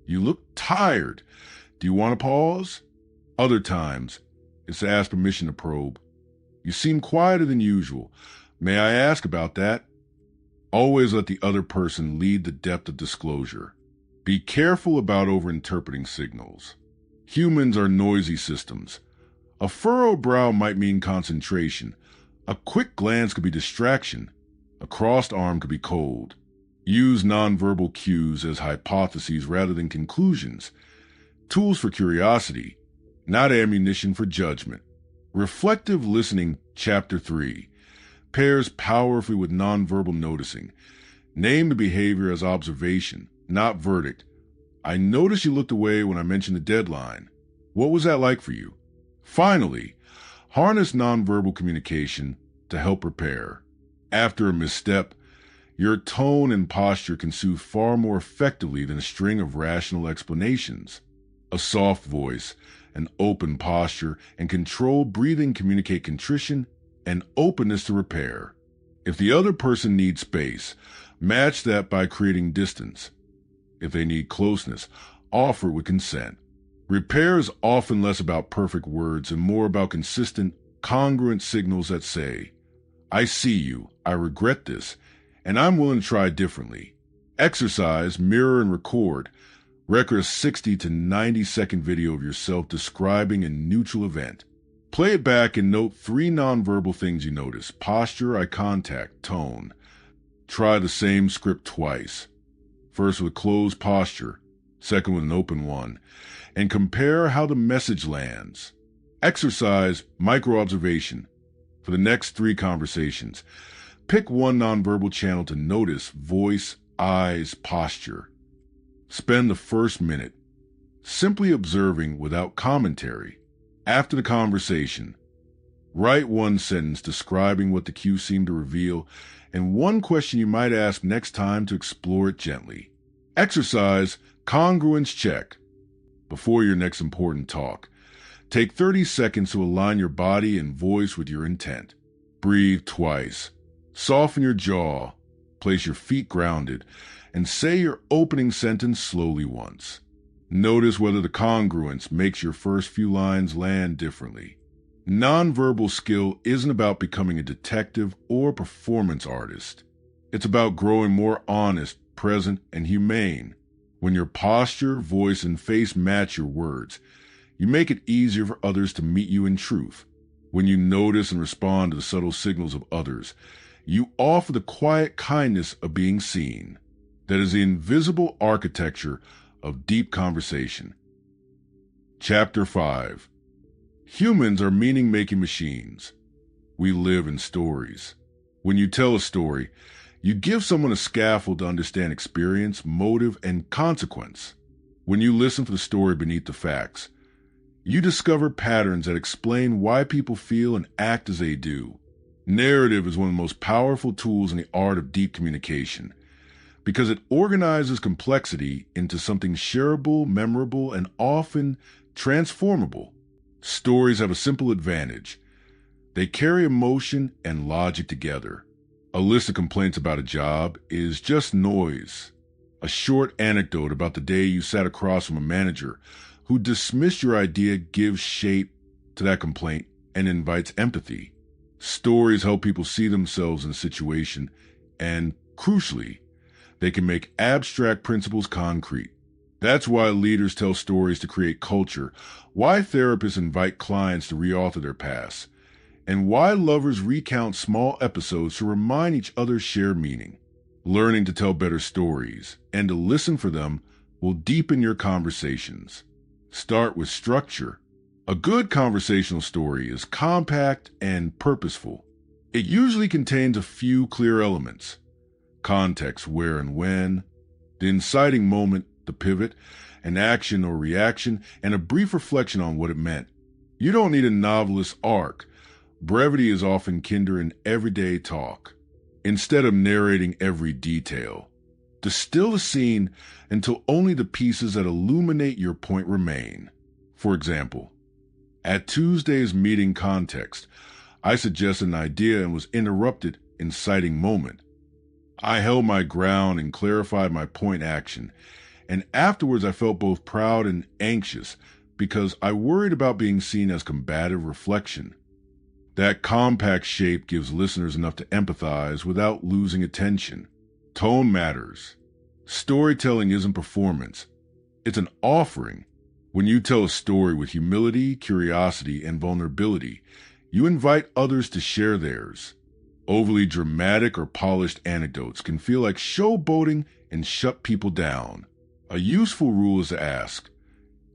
You look tired. Do you want to pause? Other times, it's to ask permission to probe. You seem quieter than usual. May I ask about that? Always let the other person lead the depth of disclosure. Be careful about overinterpreting signals. Humans are noisy systems. A furrowed brow might mean concentration. A quick glance could be distraction. A crossed arm could be cold. Use nonverbal cues as hypotheses rather than conclusions. Tools for curiosity, not ammunition for judgment. Reflective listening, Chapter 3, pairs powerfully with nonverbal noticing. Name the behavior as observation, not verdict. I noticed you looked away when I mentioned the deadline. What was that like for you? Finally, harness nonverbal communication to help prepare. After a misstep, your tone and posture can soothe far more effectively than a string of rational explanations. A soft voice, an open posture, and controlled breathing communicate contrition and openness to repair. If the other person needs space, match that by creating distance. If they need closeness, offer it with consent. Repair is often less about perfect words and more about consistent, congruent signals that say, I see you, I regret this, and I'm willing to try differently. Exercise, mirror, and record. Record a 60 to 90-second video of yourself describing a neutral event. Play it back and note 3 nonverbal things you notice: posture, eye contact, tone. Try the same script twice. First with closed posture, second with an open one, and compare how the message lands. Exercise, micro-observation. For the next 3 conversations, pick one nonverbal channel to notice: voice, eyes, posture. Spend the first minute simply observing without commentary. After the conversation, write one sentence describing what the cue seemed to reveal and one question you might ask next time to explore it gently. Exercise, congruence check. Before your next important talk, take 30 seconds to align your body and voice with your intent. Breathe twice. Soften your jaw. Place your feet grounded and say your opening sentence slowly once. Notice whether the congruence makes your first few lines land differently. Nonverbal skill isn't about becoming a detective or performance artist. It's about growing more honest, present, and humane. When your posture, voice, and face match your words, you make it easier for others to meet you in truth. When you notice and respond to the subtle signals of others, you offer the quiet kindness of being seen. That is the invisible architecture of deep conversation. Chapter 5. Humans are meaning-making machines. We live in stories. When you tell a story, you give someone a scaffold to understand experience, motive, and consequence. When you listen for the story beneath the facts, you discover patterns that explain why people feel and act as they do. Narrative is one of the most powerful tools in the art of deep communication, because it organizes complexity into something shareable, memorable, and often transformable. Stories have a simple advantage. They carry emotion and logic together. A list of complaints about a job is just noise. A short anecdote about the day you sat across from a manager who dismissed your idea gives shape to that complaint and invites empathy. Stories help people see themselves in a situation, and, crucially, they can make abstract principles concrete. That's why leaders tell stories to create culture, why therapists invite clients to reauthor their past, and why lovers recount small episodes to remind each other shared meaning. Learning to tell better stories and to listen for them will deepen your conversations. Start with structure. A good conversational story is compact and purposeful. It usually contains a few clear elements: context, where and when, the inciting moment, the pivot, an action or reaction, and a brief reflection on what it meant. You don't need a novelist's arc. Brevity is often kinder in everyday talk. Instead of narrating every detail, distill the scene until only the pieces that illuminate your point remain. For example, at Tuesday's meeting context, I suggested an idea and was interrupted, inciting moment. I held my ground and clarified my point action, And afterwards, I felt both proud and anxious because I worried about being seen as combative reflection. That compact shape gives listeners enough to empathize without losing attention. Tone matters. Storytelling isn't performance. It's an offering. When you tell a story with humility, curiosity, and vulnerability, you invite others to share theirs. Overly dramatic or polished anecdotes can feel like showboating and shut people down. A useful rule is to ask,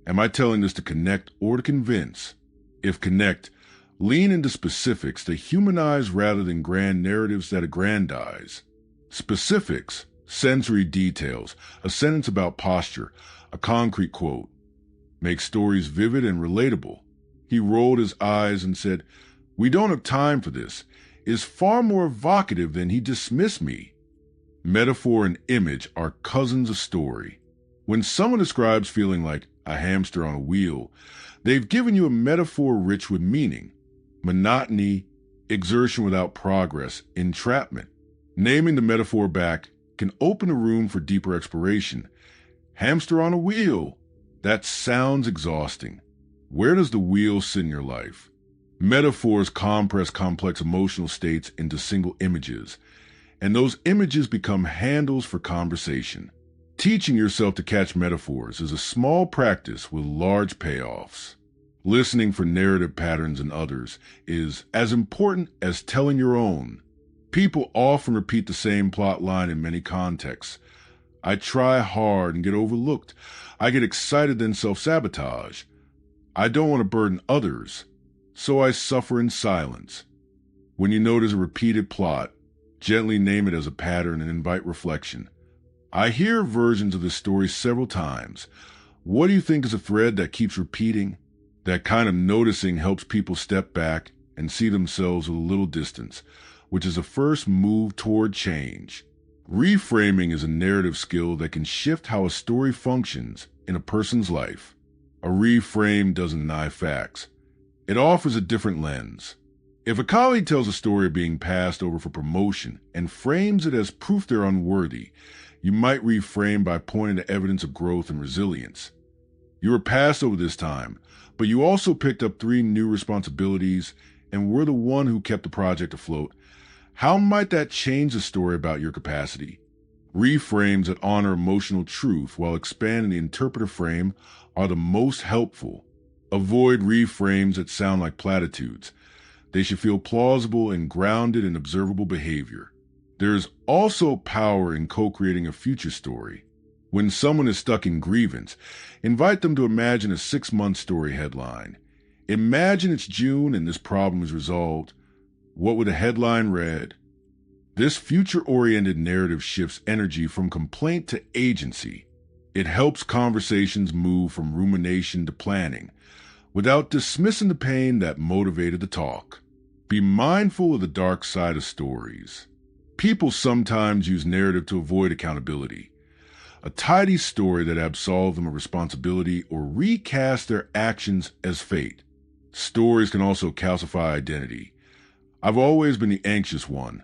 am I telling this to connect or to convince? If connect, lean into specifics that humanize rather than grand narratives that aggrandize. Specifics, sensory details, a sentence about posture, a concrete quote, make stories vivid and relatable. He rolled his eyes and said, "We don't have time for this," is far more evocative than "he dismissed me." Metaphor and image are cousins of story. When someone describes feeling like a hamster on a wheel, they've given you a metaphor rich with meaning. Monotony, exertion without progress, entrapment. Naming the metaphor back can open a room for deeper exploration. Hamster on a wheel. That sounds exhausting. Where does the wheel sit in your life? Metaphors compress complex emotional states into single images, and those images become handles for conversation. Teaching yourself to catch metaphors is a small practice with large payoffs. Listening for narrative patterns in others is as important as telling your own. People often repeat the same plot line in many contexts. I try hard and get overlooked. I get excited then self-sabotage. I don't want to burden others, so I suffer in silence. When you notice a repeated plot, gently name it as a pattern and invite reflection. I hear versions of this story several times. What do you think is a thread that keeps repeating? That kind of noticing helps people step back and see themselves with a little distance, which is a first move toward change. Reframing is a narrative skill that can shift how a story functions in a person's life. A reframe doesn't deny facts. It offers a different lens. If a colleague tells a story of being passed over for promotion and frames it as proof they're unworthy, you might reframe by pointing to evidence of growth and resilience. You were passed over this time, but you also picked up 3 new responsibilities and were the one who kept the project afloat. How might that change the story about your capacity? Reframes that honor emotional truth while expanding the interpretive frame are the most helpful. Avoid reframes that sound like platitudes. They should feel plausible and grounded in observable behavior. There is also power in co-creating a future story. When someone is stuck in grievance, invite them to imagine a 6-month story headline. Imagine it's June and this problem is resolved. What would the headline read? This future-oriented narrative shifts energy from complaint to agency. It helps conversations move from rumination to planning, without dismissing the pain that motivated the talk. Be mindful of the dark side of stories. People sometimes use narrative to avoid accountability. A tidy story that absolves them of responsibility or recasts their actions as fate. Stories can also calcify identity. I've always been the anxious one,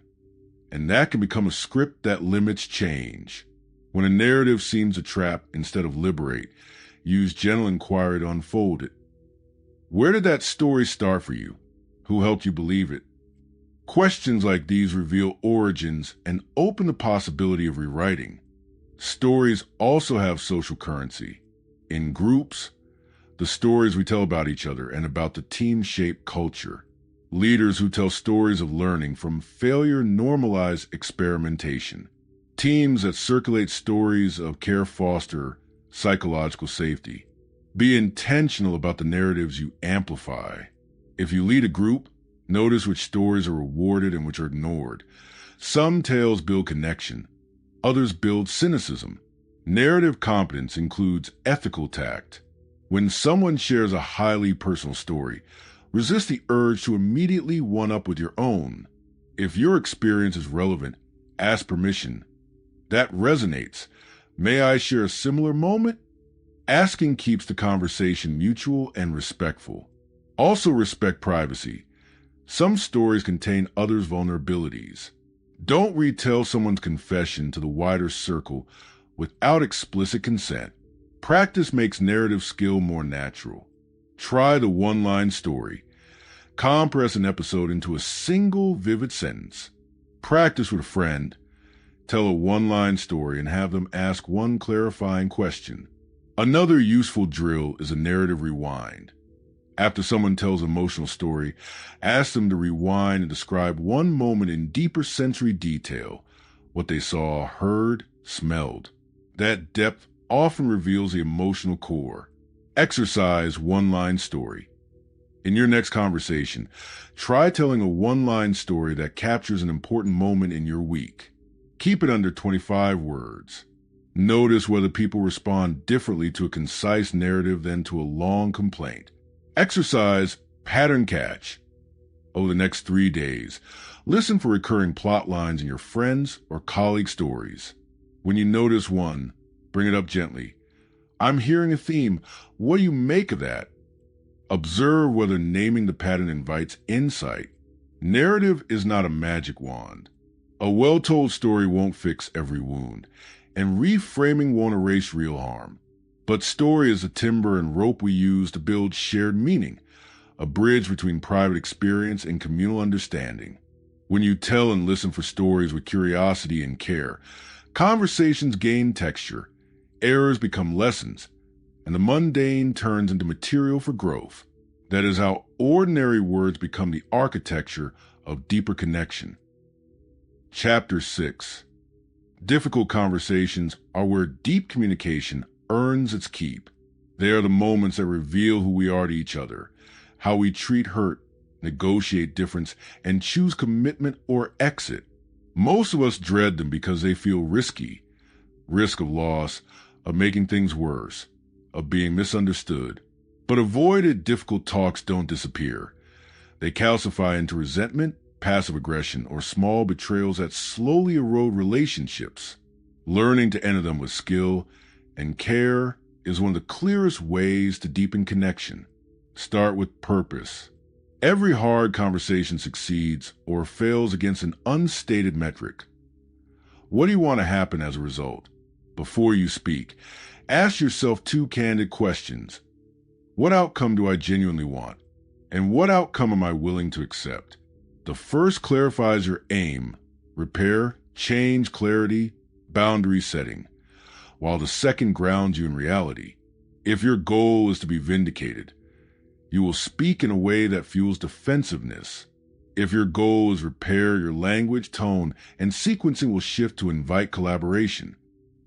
and that can become a script that limits change. When a narrative seems to trap instead of liberate, use gentle inquiry to unfold it. Where did that story start for you? Who helped you believe it? Questions like these reveal origins and open the possibility of rewriting. Stories also have social currency. In groups, the stories we tell about each other and about the team-shaped culture. Leaders who tell stories of learning from failure normalize experimentation. Teams that circulate stories of care foster psychological safety. Be intentional about the narratives you amplify. If you lead a group, notice which stories are rewarded and which are ignored. Some tales build connection. Others build cynicism. Narrative competence includes ethical tact. When someone shares a highly personal story, resist the urge to immediately one-up with your own. If your experience is relevant, ask permission. That resonates. May I share a similar moment? Asking keeps the conversation mutual and respectful. Also respect privacy. Some stories contain others' vulnerabilities. Don't retell someone's confession to the wider circle without explicit consent. Practice makes narrative skill more natural. Try the one-line story. Compress an episode into a single vivid sentence. Practice with a friend. Tell a one-line story and have them ask one clarifying question. Another useful drill is a narrative rewind. After someone tells an emotional story, ask them to rewind and describe one moment in deeper sensory detail, what they saw, heard, smelled. That depth often reveals the emotional core. Exercise one-line story. In your next conversation, try telling a one-line story that captures an important moment in your week. Keep it under 25 words. Notice whether people respond differently to a concise narrative than to a long complaint. Exercise pattern catch. Over the next 3 days, listen for recurring plot lines in your friends' or colleagues' stories. When you notice one, bring it up gently. I'm hearing a theme. What do you make of that? Observe whether naming the pattern invites insight. Narrative is not a magic wand. A well-told story won't fix every wound, and reframing won't erase real harm. But story is the timber and rope we use to build shared meaning, a bridge between private experience and communal understanding. When you tell and listen for stories with curiosity and care, conversations gain texture, errors become lessons, and the mundane turns into material for growth. That is how ordinary words become the architecture of deeper connection. Chapter 6. Difficult conversations are where deep communication earns its keep. They are the moments that reveal who we are to each other, how we treat hurt, negotiate difference, and choose commitment or exit. Most of us dread them because they feel risky. Risk of loss, of making things worse, of being misunderstood. But avoided difficult talks don't disappear. They calcify into resentment, passive aggression, or small betrayals that slowly erode relationships. Learning to enter them with skill and care is one of the clearest ways to deepen connection. Start with purpose. Every hard conversation succeeds or fails against an unstated metric. What do you want to happen as a result? Before you speak, ask yourself 2 candid questions. What outcome do I genuinely want? And what outcome am I willing to accept? The first clarifies your aim, repair, change, clarity, boundary setting, while the second grounds you in reality. If your goal is to be vindicated, you will speak in a way that fuels defensiveness. If your goal is repair, your language, tone, and sequencing will shift to invite collaboration.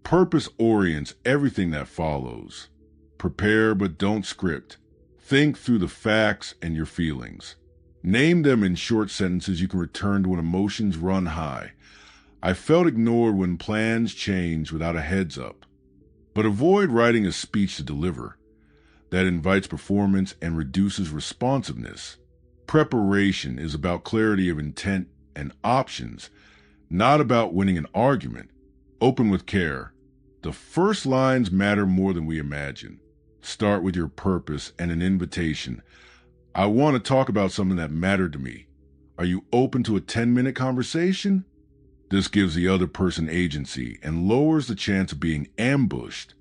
Purpose orients everything that follows. Prepare but don't script. Think through the facts and your feelings. Name them in short sentences you can return to when emotions run high. I felt ignored when plans change without a heads up. But avoid writing a speech to deliver. That invites performance and reduces responsiveness. Preparation is about clarity of intent and options, not about winning an argument. Open with care. The first lines matter more than we imagine. Start with your purpose and an invitation. I want to talk about something that mattered to me. Are you open to a 10-minute conversation? This gives the other person agency and lowers the chance of being ambushed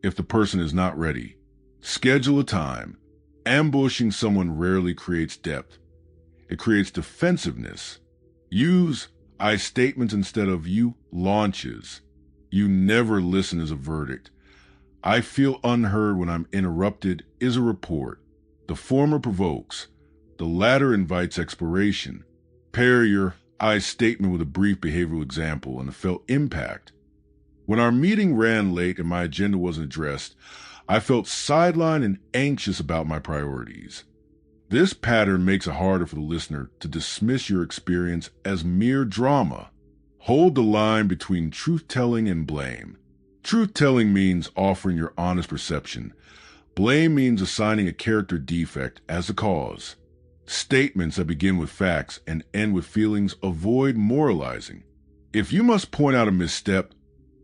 if the person is not ready. Schedule a time. Ambushing someone rarely creates depth. It creates defensiveness. Use I statements instead of you launches. You never listen as a verdict. I feel unheard when I'm interrupted is a report. The former provokes. The latter invites exploration. Pair your I statement with a brief behavioral example and a felt impact. When our meeting ran late and my agenda wasn't addressed, I felt sidelined and anxious about my priorities. This pattern makes it harder for the listener to dismiss your experience as mere drama. Hold the line between truth-telling and blame. Truth-telling means offering your honest perception. Blame means assigning a character defect as the cause. Statements that begin with facts and end with feelings avoid moralizing. If you must point out a misstep,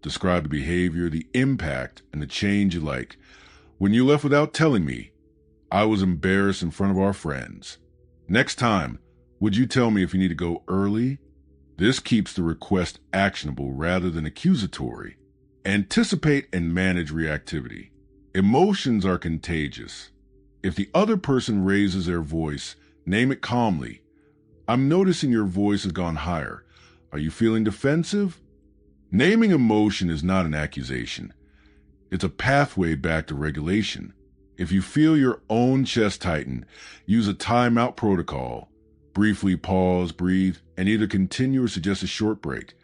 describe the behavior, the impact, and the change you like. When you left without telling me, I was embarrassed in front of our friends. Next time, would you tell me if you need to go early? This keeps the request actionable rather than accusatory. Anticipate and manage reactivity. Emotions are contagious. If the other person raises their voice, name it calmly. I'm noticing your voice has gone higher. Are you feeling defensive? Naming emotion is not an accusation. It's a pathway back to regulation. If you feel your own chest tighten, use a timeout protocol. Briefly pause, breathe, and either continue or suggest a short break.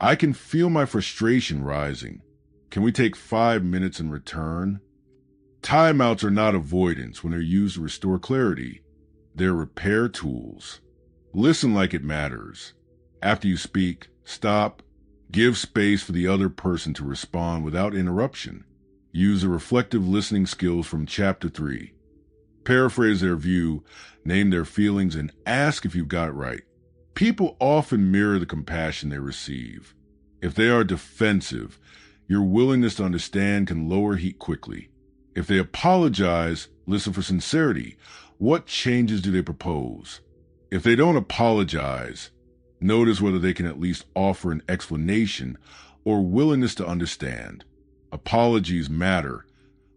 I can feel my frustration rising. Can we take 5 minutes and return? Timeouts are not avoidance when they're used to restore clarity. They're repair tools. Listen like it matters. After you speak, stop. Give space for the other person to respond without interruption. Use the reflective listening skills from Chapter 3. Paraphrase their view, name their feelings, and ask if you've got it right. People often mirror the compassion they receive. If they are defensive, your willingness to understand can lower heat quickly. If they apologize, listen for sincerity. What changes do they propose? If they don't apologize, notice whether they can at least offer an explanation or willingness to understand. Apologies matter,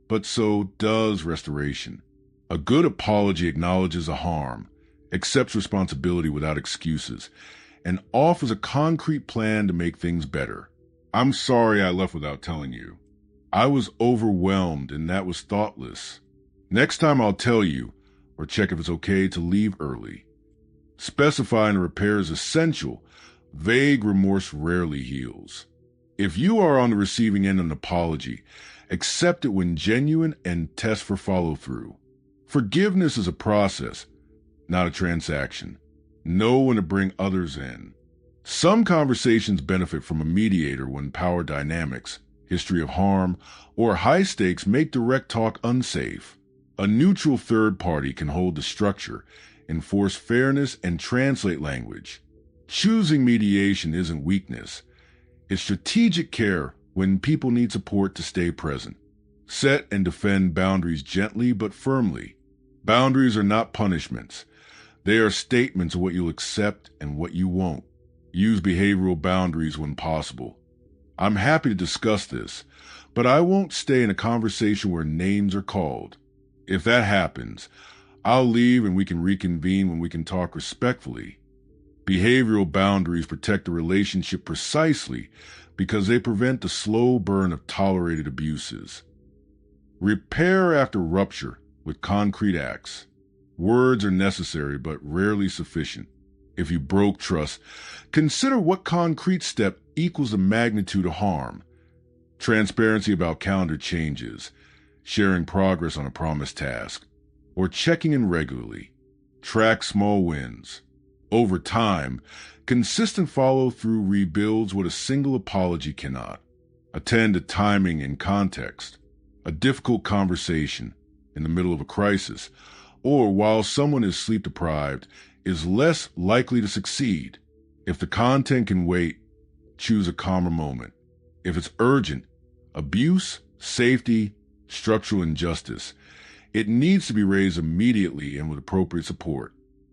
but so does restoration. A good apology acknowledges a harm, accepts responsibility without excuses, and offers a concrete plan to make things better. I'm sorry I left without telling you. I was overwhelmed and that was thoughtless. Next time I'll tell you, or check if it's okay to leave early. Specifying repair is essential. Vague remorse rarely heals. If you are on the receiving end of an apology, accept it when genuine and test for follow-through. Forgiveness is a process, not a transaction. Know when to bring others in. Some conversations benefit from a mediator when power dynamics, history of harm, or high stakes make direct talk unsafe. A neutral third party can hold the structure, enforce fairness, and translate language. Choosing mediation isn't weakness. It's strategic care when people need support to stay present. Set and defend boundaries gently but firmly. Boundaries are not punishments. They are statements of what you'll accept and what you won't. Use behavioral boundaries when possible. I'm happy to discuss this, but I won't stay in a conversation where names are called. If that happens, I'll leave and we can reconvene when we can talk respectfully. Behavioral boundaries protect the relationship precisely because they prevent the slow burn of tolerated abuses. Repair after rupture with concrete acts. Words are necessary but rarely sufficient. If you broke trust, consider what concrete step equals the magnitude of harm. Transparency about calendar changes, sharing progress on a promised task, or checking in regularly. Track small wins. Over time, consistent follow-through rebuilds what a single apology cannot. Attend to timing and context. A difficult conversation in the middle of a crisis, or while someone is sleep-deprived, is less likely to succeed. If the content can wait, choose a calmer moment. If it's urgent, abuse, safety, structural injustice, it needs to be raised immediately and with appropriate support.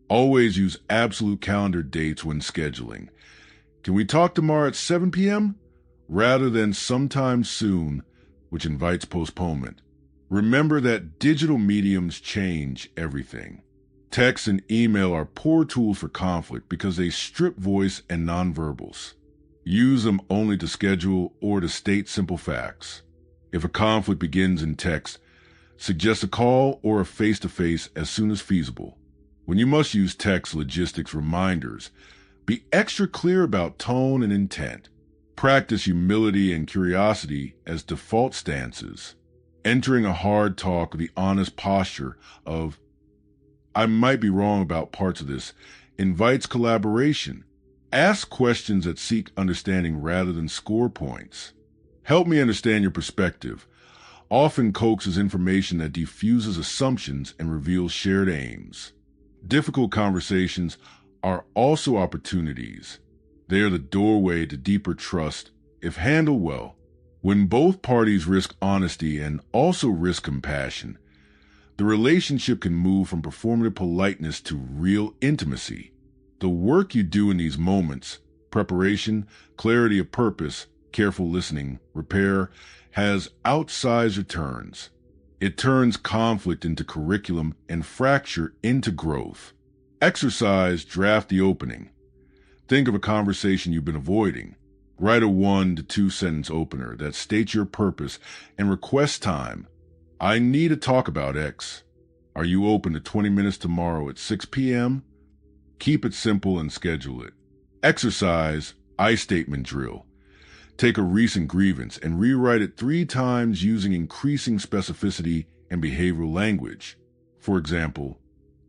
Always use absolute calendar dates when scheduling. Can we talk tomorrow at 7 p.m.? Rather than sometime soon, which invites postponement. Remember that digital mediums change everything. Text and email are poor tools for conflict because they strip voice and nonverbals. Use them only to schedule or to state simple facts. If a conflict begins in text, suggest a call or a face-to-face as soon as feasible. When you must use text, logistics, reminders, be extra clear about tone and intent. Practice humility and curiosity as default stances. Entering a hard talk with the honest posture of, I might be wrong about parts of this, invites collaboration. Ask questions that seek understanding rather than score points. Help me understand your perspective. Often coaxes information that diffuses assumptions and reveals shared aims. Difficult conversations are also opportunities. They are the doorway to deeper trust if handled well. When both parties risk honesty and also risk compassion, the relationship can move from performative politeness to real intimacy. The work you do in these moments, preparation, clarity of purpose, careful listening, rapport, has outsized returns. It turns conflict into curriculum and fracture into growth. Exercise, draft the opening. Think of a conversation you've been avoiding. Write a 1 to 2 sentence opener that states your purpose and request time. I need to talk about X. Are you open to 20 minutes tomorrow at 6 p.m.? Keep it simple and schedule it. Exercise, I statement drill. Take a recent grievance and rewrite it 3 times using increasing specificity and behavioral language. For example,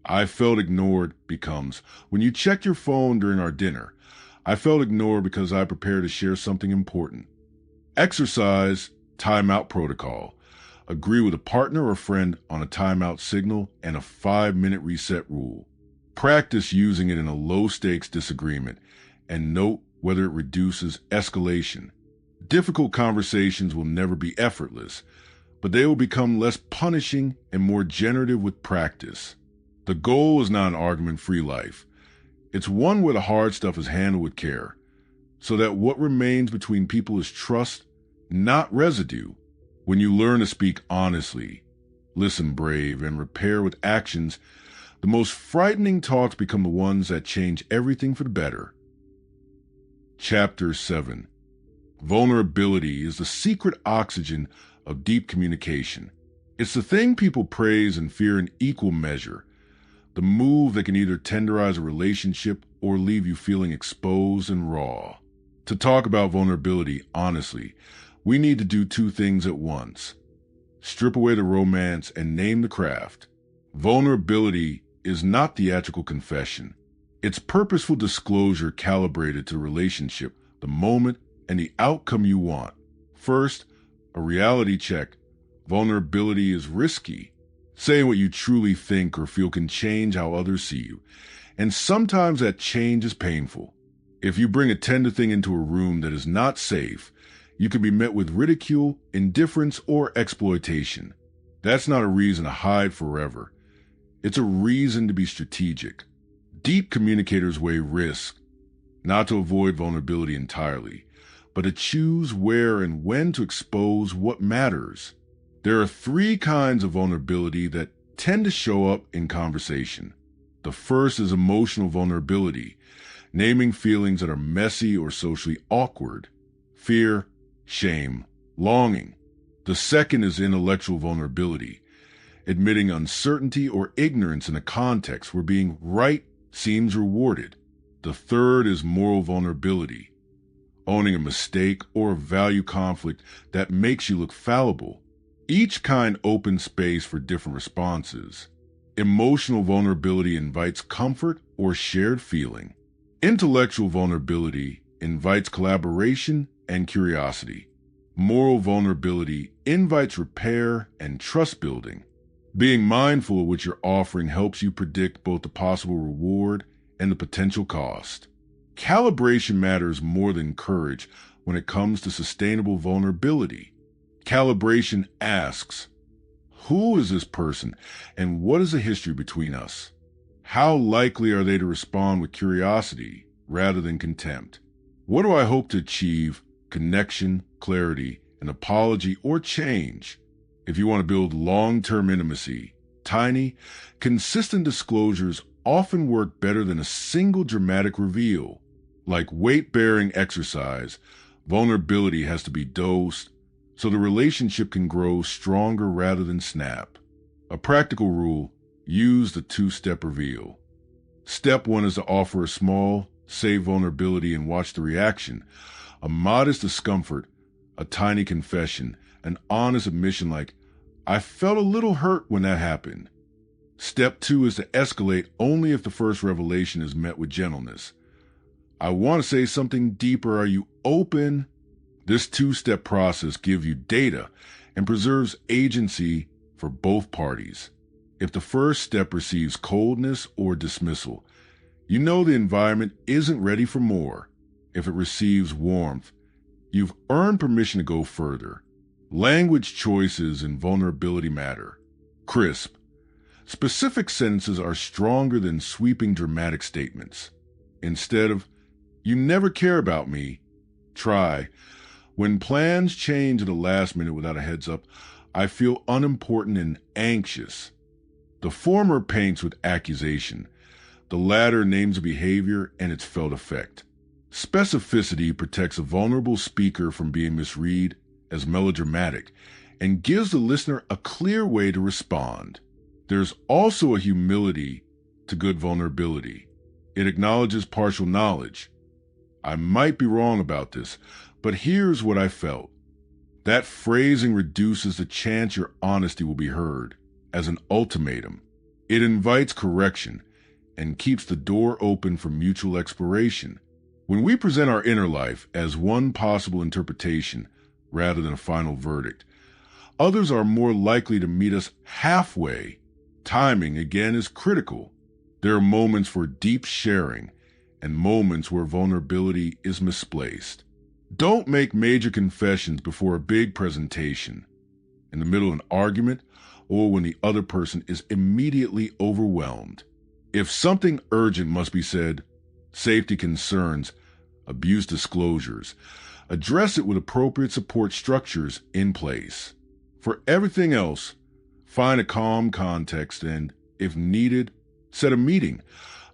I felt ignored becomes, when you checked your phone during our dinner, I felt ignored because I prepared to share something important. Exercise, timeout protocol. Agree with a partner or friend on a timeout signal and a 5-minute reset rule. Practice using it in a low-stakes disagreement and note whether it reduces escalation. Difficult conversations will never be effortless, but they will become less punishing and more generative with practice. The goal is not an argument-free life. It's one where the hard stuff is handled with care, so that what remains between people is trust, not residue. When you learn to speak honestly, listen brave, and repair with actions, the most frightening talks become the ones that change everything for the better. Chapter 7. Vulnerability is the secret oxygen of deep communication. It's the thing people praise and fear in equal measure. The move that can either tenderize a relationship or leave you feeling exposed and raw. To talk about vulnerability honestly, we need to do 2 things at once. Strip away the romance and name the craft. Vulnerability is not theatrical confession. It's purposeful disclosure calibrated to the relationship, the moment, and the outcome you want. First, a reality check. Vulnerability is risky. Saying what you truly think or feel can change how others see you, and sometimes that change is painful. If you bring a tender thing into a room that is not safe, you can be met with ridicule, indifference, or exploitation. That's not a reason to hide forever. It's a reason to be strategic. Deep communicators weigh risk, not to avoid vulnerability entirely, but to choose where and when to expose what matters. There are 3 kinds of vulnerability that tend to show up in conversation. The first is emotional vulnerability, naming feelings that are messy or socially awkward. Fear, shame, longing. The second is intellectual vulnerability, admitting uncertainty or ignorance in a context where being right seems rewarded. The third is moral vulnerability, owning a mistake or a value conflict that makes you look fallible. Each kind opens space for different responses. Emotional vulnerability invites comfort or shared feeling. Intellectual vulnerability invites collaboration and curiosity. Moral vulnerability invites repair and trust building. Being mindful of what you're offering helps you predict both the possible reward and the potential cost. Calibration matters more than courage when it comes to sustainable vulnerability. Calibration asks, who is this person and what is the history between us? How likely are they to respond with curiosity rather than contempt? What do I hope to achieve? Connection, clarity, an apology, or change? If you want to build long-term intimacy, tiny, consistent disclosures often work better than a single dramatic reveal. Like weight-bearing exercise, vulnerability has to be dosed so the relationship can grow stronger rather than snap. A practical rule, use the 2-step reveal. Step 1 is to offer a small, safe vulnerability and watch the reaction. A modest discomfort, a tiny confession, an honest admission like, I felt a little hurt when that happened. Step 2 is to escalate only if the first revelation is met with gentleness. I want to say something deeper. Are you open? This 2-step process gives you data and preserves agency for both parties. If the first step receives coldness or dismissal, you know the environment isn't ready for more. If it receives warmth, you've earned permission to go further. Language choices and vulnerability matter. Crisp. Specific sentences are stronger than sweeping dramatic statements. Instead of, you never care about me, try, When plans change at the last minute without a heads up, I feel unimportant and anxious. The former paints with accusation. The latter names a behavior and its felt effect. Specificity protects a vulnerable speaker from being misread as melodramatic and gives the listener a clear way to respond. There's also a humility to good vulnerability. It acknowledges partial knowledge. I might be wrong about this, but here's what I felt. That phrasing reduces the chance your honesty will be heard as an ultimatum. It invites correction and keeps the door open for mutual exploration. When we present our inner life as one possible interpretation rather than a final verdict, others are more likely to meet us halfway. Timing, again, is critical. There are moments for deep sharing and moments where vulnerability is misplaced. Don't make major confessions before a big presentation, in the middle of an argument, or when the other person is immediately overwhelmed. If something urgent must be said, safety concerns, abuse disclosures, address it with appropriate support structures in place. For everything else, find a calm context and, if needed, set a meeting.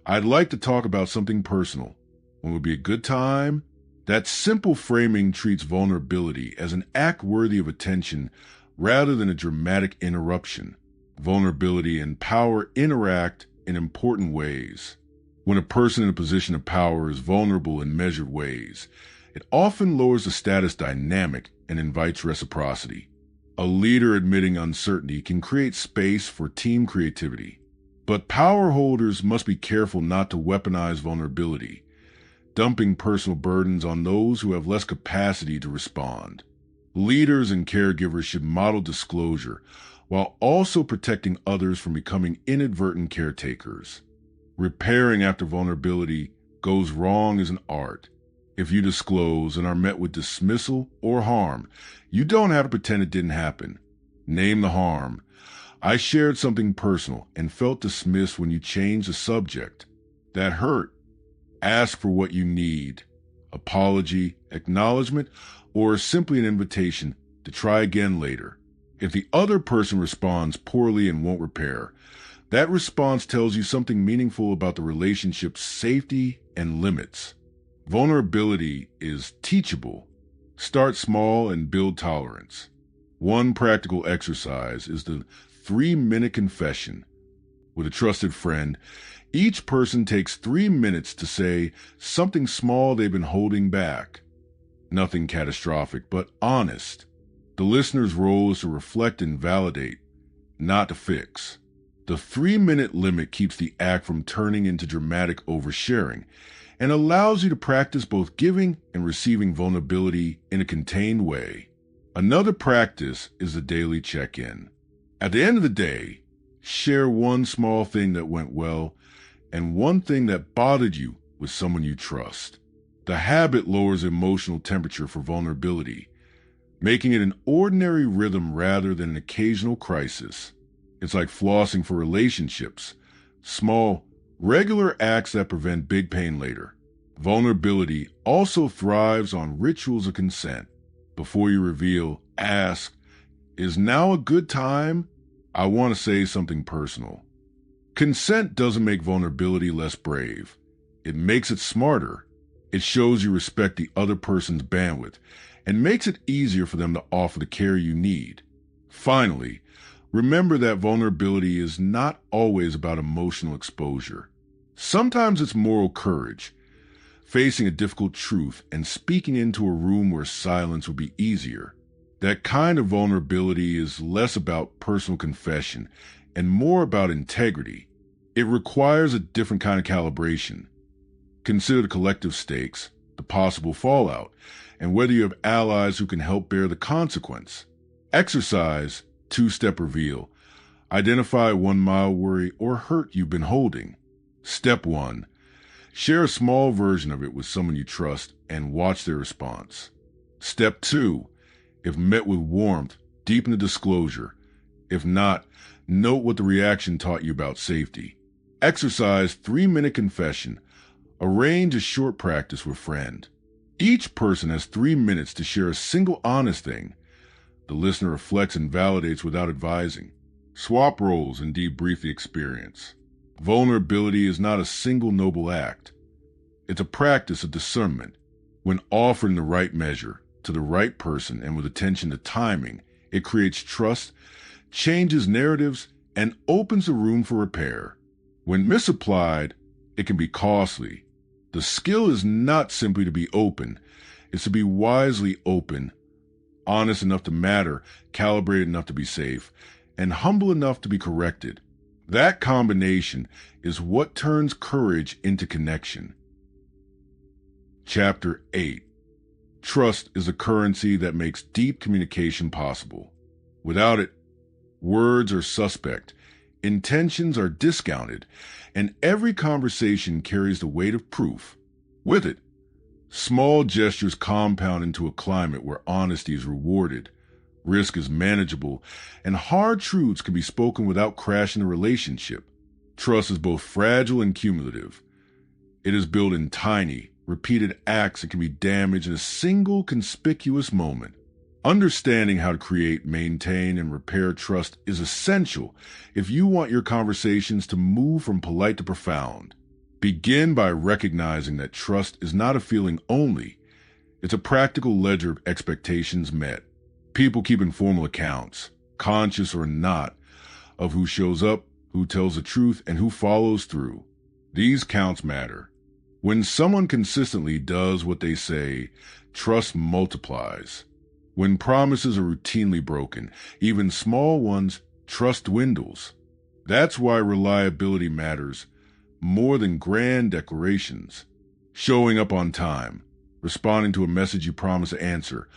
I'd like to talk about something personal. When would be a good time? That simple framing treats vulnerability as an act worthy of attention rather than a dramatic interruption. Vulnerability and power interact in important ways. When a person in a position of power is vulnerable in measured ways, it often lowers the status dynamic and invites reciprocity. A leader admitting uncertainty can create space for team creativity. But power holders must be careful not to weaponize vulnerability, dumping personal burdens on those who have less capacity to respond. Leaders and caregivers should model disclosure while also protecting others from becoming inadvertent caretakers. Repairing after vulnerability goes wrong is an art. If you disclose and are met with dismissal or harm, you don't have to pretend it didn't happen. Name the harm. I shared something personal and felt dismissed when you changed the subject. That hurt. Ask for what you need. Apology, acknowledgement, or simply an invitation to try again later. If the other person responds poorly and won't repair, that response tells you something meaningful about the relationship's safety and limits. Vulnerability is teachable. Start small and build tolerance. One practical exercise is the 3-minute confession. With a trusted friend, each person takes 3 minutes to say something small they've been holding back. Nothing catastrophic, but honest. The listener's role is to reflect and validate, not to fix. The 3-minute limit keeps the act from turning into dramatic oversharing and allows you to practice both giving and receiving vulnerability in a contained way. Another practice is the daily check-in. At the end of the day, share one small thing that went well and one thing that bothered you with someone you trust. The habit lowers emotional temperature for vulnerability, making it an ordinary rhythm rather than an occasional crisis. It's like flossing for relationships. Small, regular acts that prevent big pain later. Vulnerability also thrives on rituals of consent. Before you reveal, ask, "Is now a good time? I want to say something personal." Consent doesn't make vulnerability less brave. It makes it smarter. It shows you respect the other person's bandwidth and makes it easier for them to offer the care you need. Finally, remember that vulnerability is not always about emotional exposure. Sometimes it's moral courage, facing a difficult truth and speaking into a room where silence would be easier. That kind of vulnerability is less about personal confession and more about integrity. It requires a different kind of calibration. Consider the collective stakes, the possible fallout, and whether you have allies who can help bear the consequence. Exercise 2-step reveal. Identify one mild worry or hurt you've been holding. Step 1. Share a small version of it with someone you trust and watch their response. Step 2. If met with warmth, deepen the disclosure. If not, note what the reaction taught you about safety. Exercise 3-minute confession. Arrange a short practice with friend. Each person has 3 minutes to share a single honest thing. The listener reflects and validates without advising. Swap roles and debrief the experience. Vulnerability is not a single noble act. It's a practice of discernment. When offered in the right measure, to the right person, and with attention to timing, it creates trust, changes narratives, and opens the room for repair. When misapplied, it can be costly. The skill is not simply to be open, it's to be wisely open, honest enough to matter, calibrated enough to be safe, and humble enough to be corrected. That combination is what turns courage into connection. Chapter 8. Trust is a currency that makes deep communication possible. Without it, words are suspect, intentions are discounted, and every conversation carries the weight of proof. With it, small gestures compound into a climate where honesty is rewarded, risk is manageable, and hard truths can be spoken without crashing a relationship. Trust is both fragile and cumulative. It is built in tiny, repeated acts that can be damaged in a single conspicuous moment. Understanding how to create, maintain, and repair trust is essential if you want your conversations to move from polite to profound. Begin by recognizing that trust is not a feeling only. It's a practical ledger of expectations met. People keep informal accounts, conscious or not, of who shows up, who tells the truth, and who follows through. These counts matter. When someone consistently does what they say, trust multiplies. When promises are routinely broken, even small ones, trust dwindles. That's why reliability matters more than grand declarations. Showing up on time, responding to a message you promised to answer,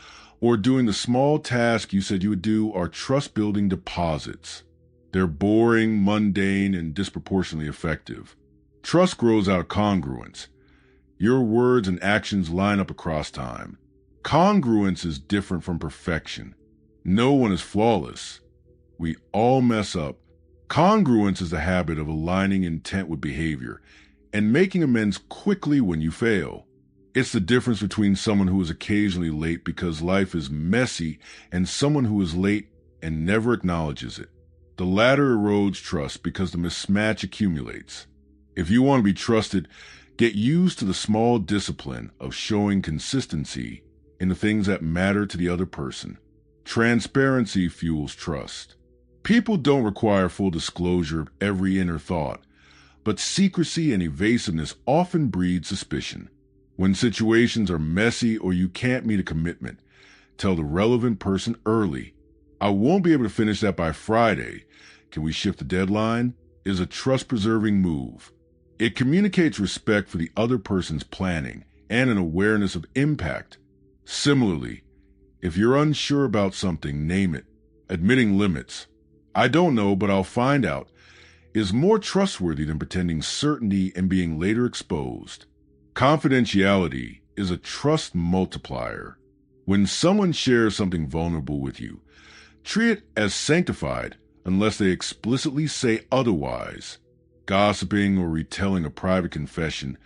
or doing the small task you said you would do are trust-building deposits. They're boring, mundane, and disproportionately effective. Trust grows out of congruence. Your words and actions line up across time. Congruence is different from perfection. No one is flawless. We all mess up. Congruence is the habit of aligning intent with behavior and making amends quickly when you fail. It's the difference between someone who is occasionally late because life is messy and someone who is late and never acknowledges it. The latter erodes trust because the mismatch accumulates. If you want to be trusted, get used to the small discipline of showing consistency in the things that matter to the other person. Transparency fuels trust. People don't require full disclosure of every inner thought, but secrecy and evasiveness often breed suspicion. When situations are messy or you can't meet a commitment, tell the relevant person early. I won't be able to finish that by Friday. Can we shift the deadline? Is a trust-preserving move. It communicates respect for the other person's planning and an awareness of impact. Similarly, if you're unsure about something, name it. Admitting limits, I don't know, but I'll find out, is more trustworthy than pretending certainty and being later exposed. Confidentiality is a trust multiplier. When someone shares something vulnerable with you, treat it as sanctified unless they explicitly say otherwise. Gossiping or retelling a private confession,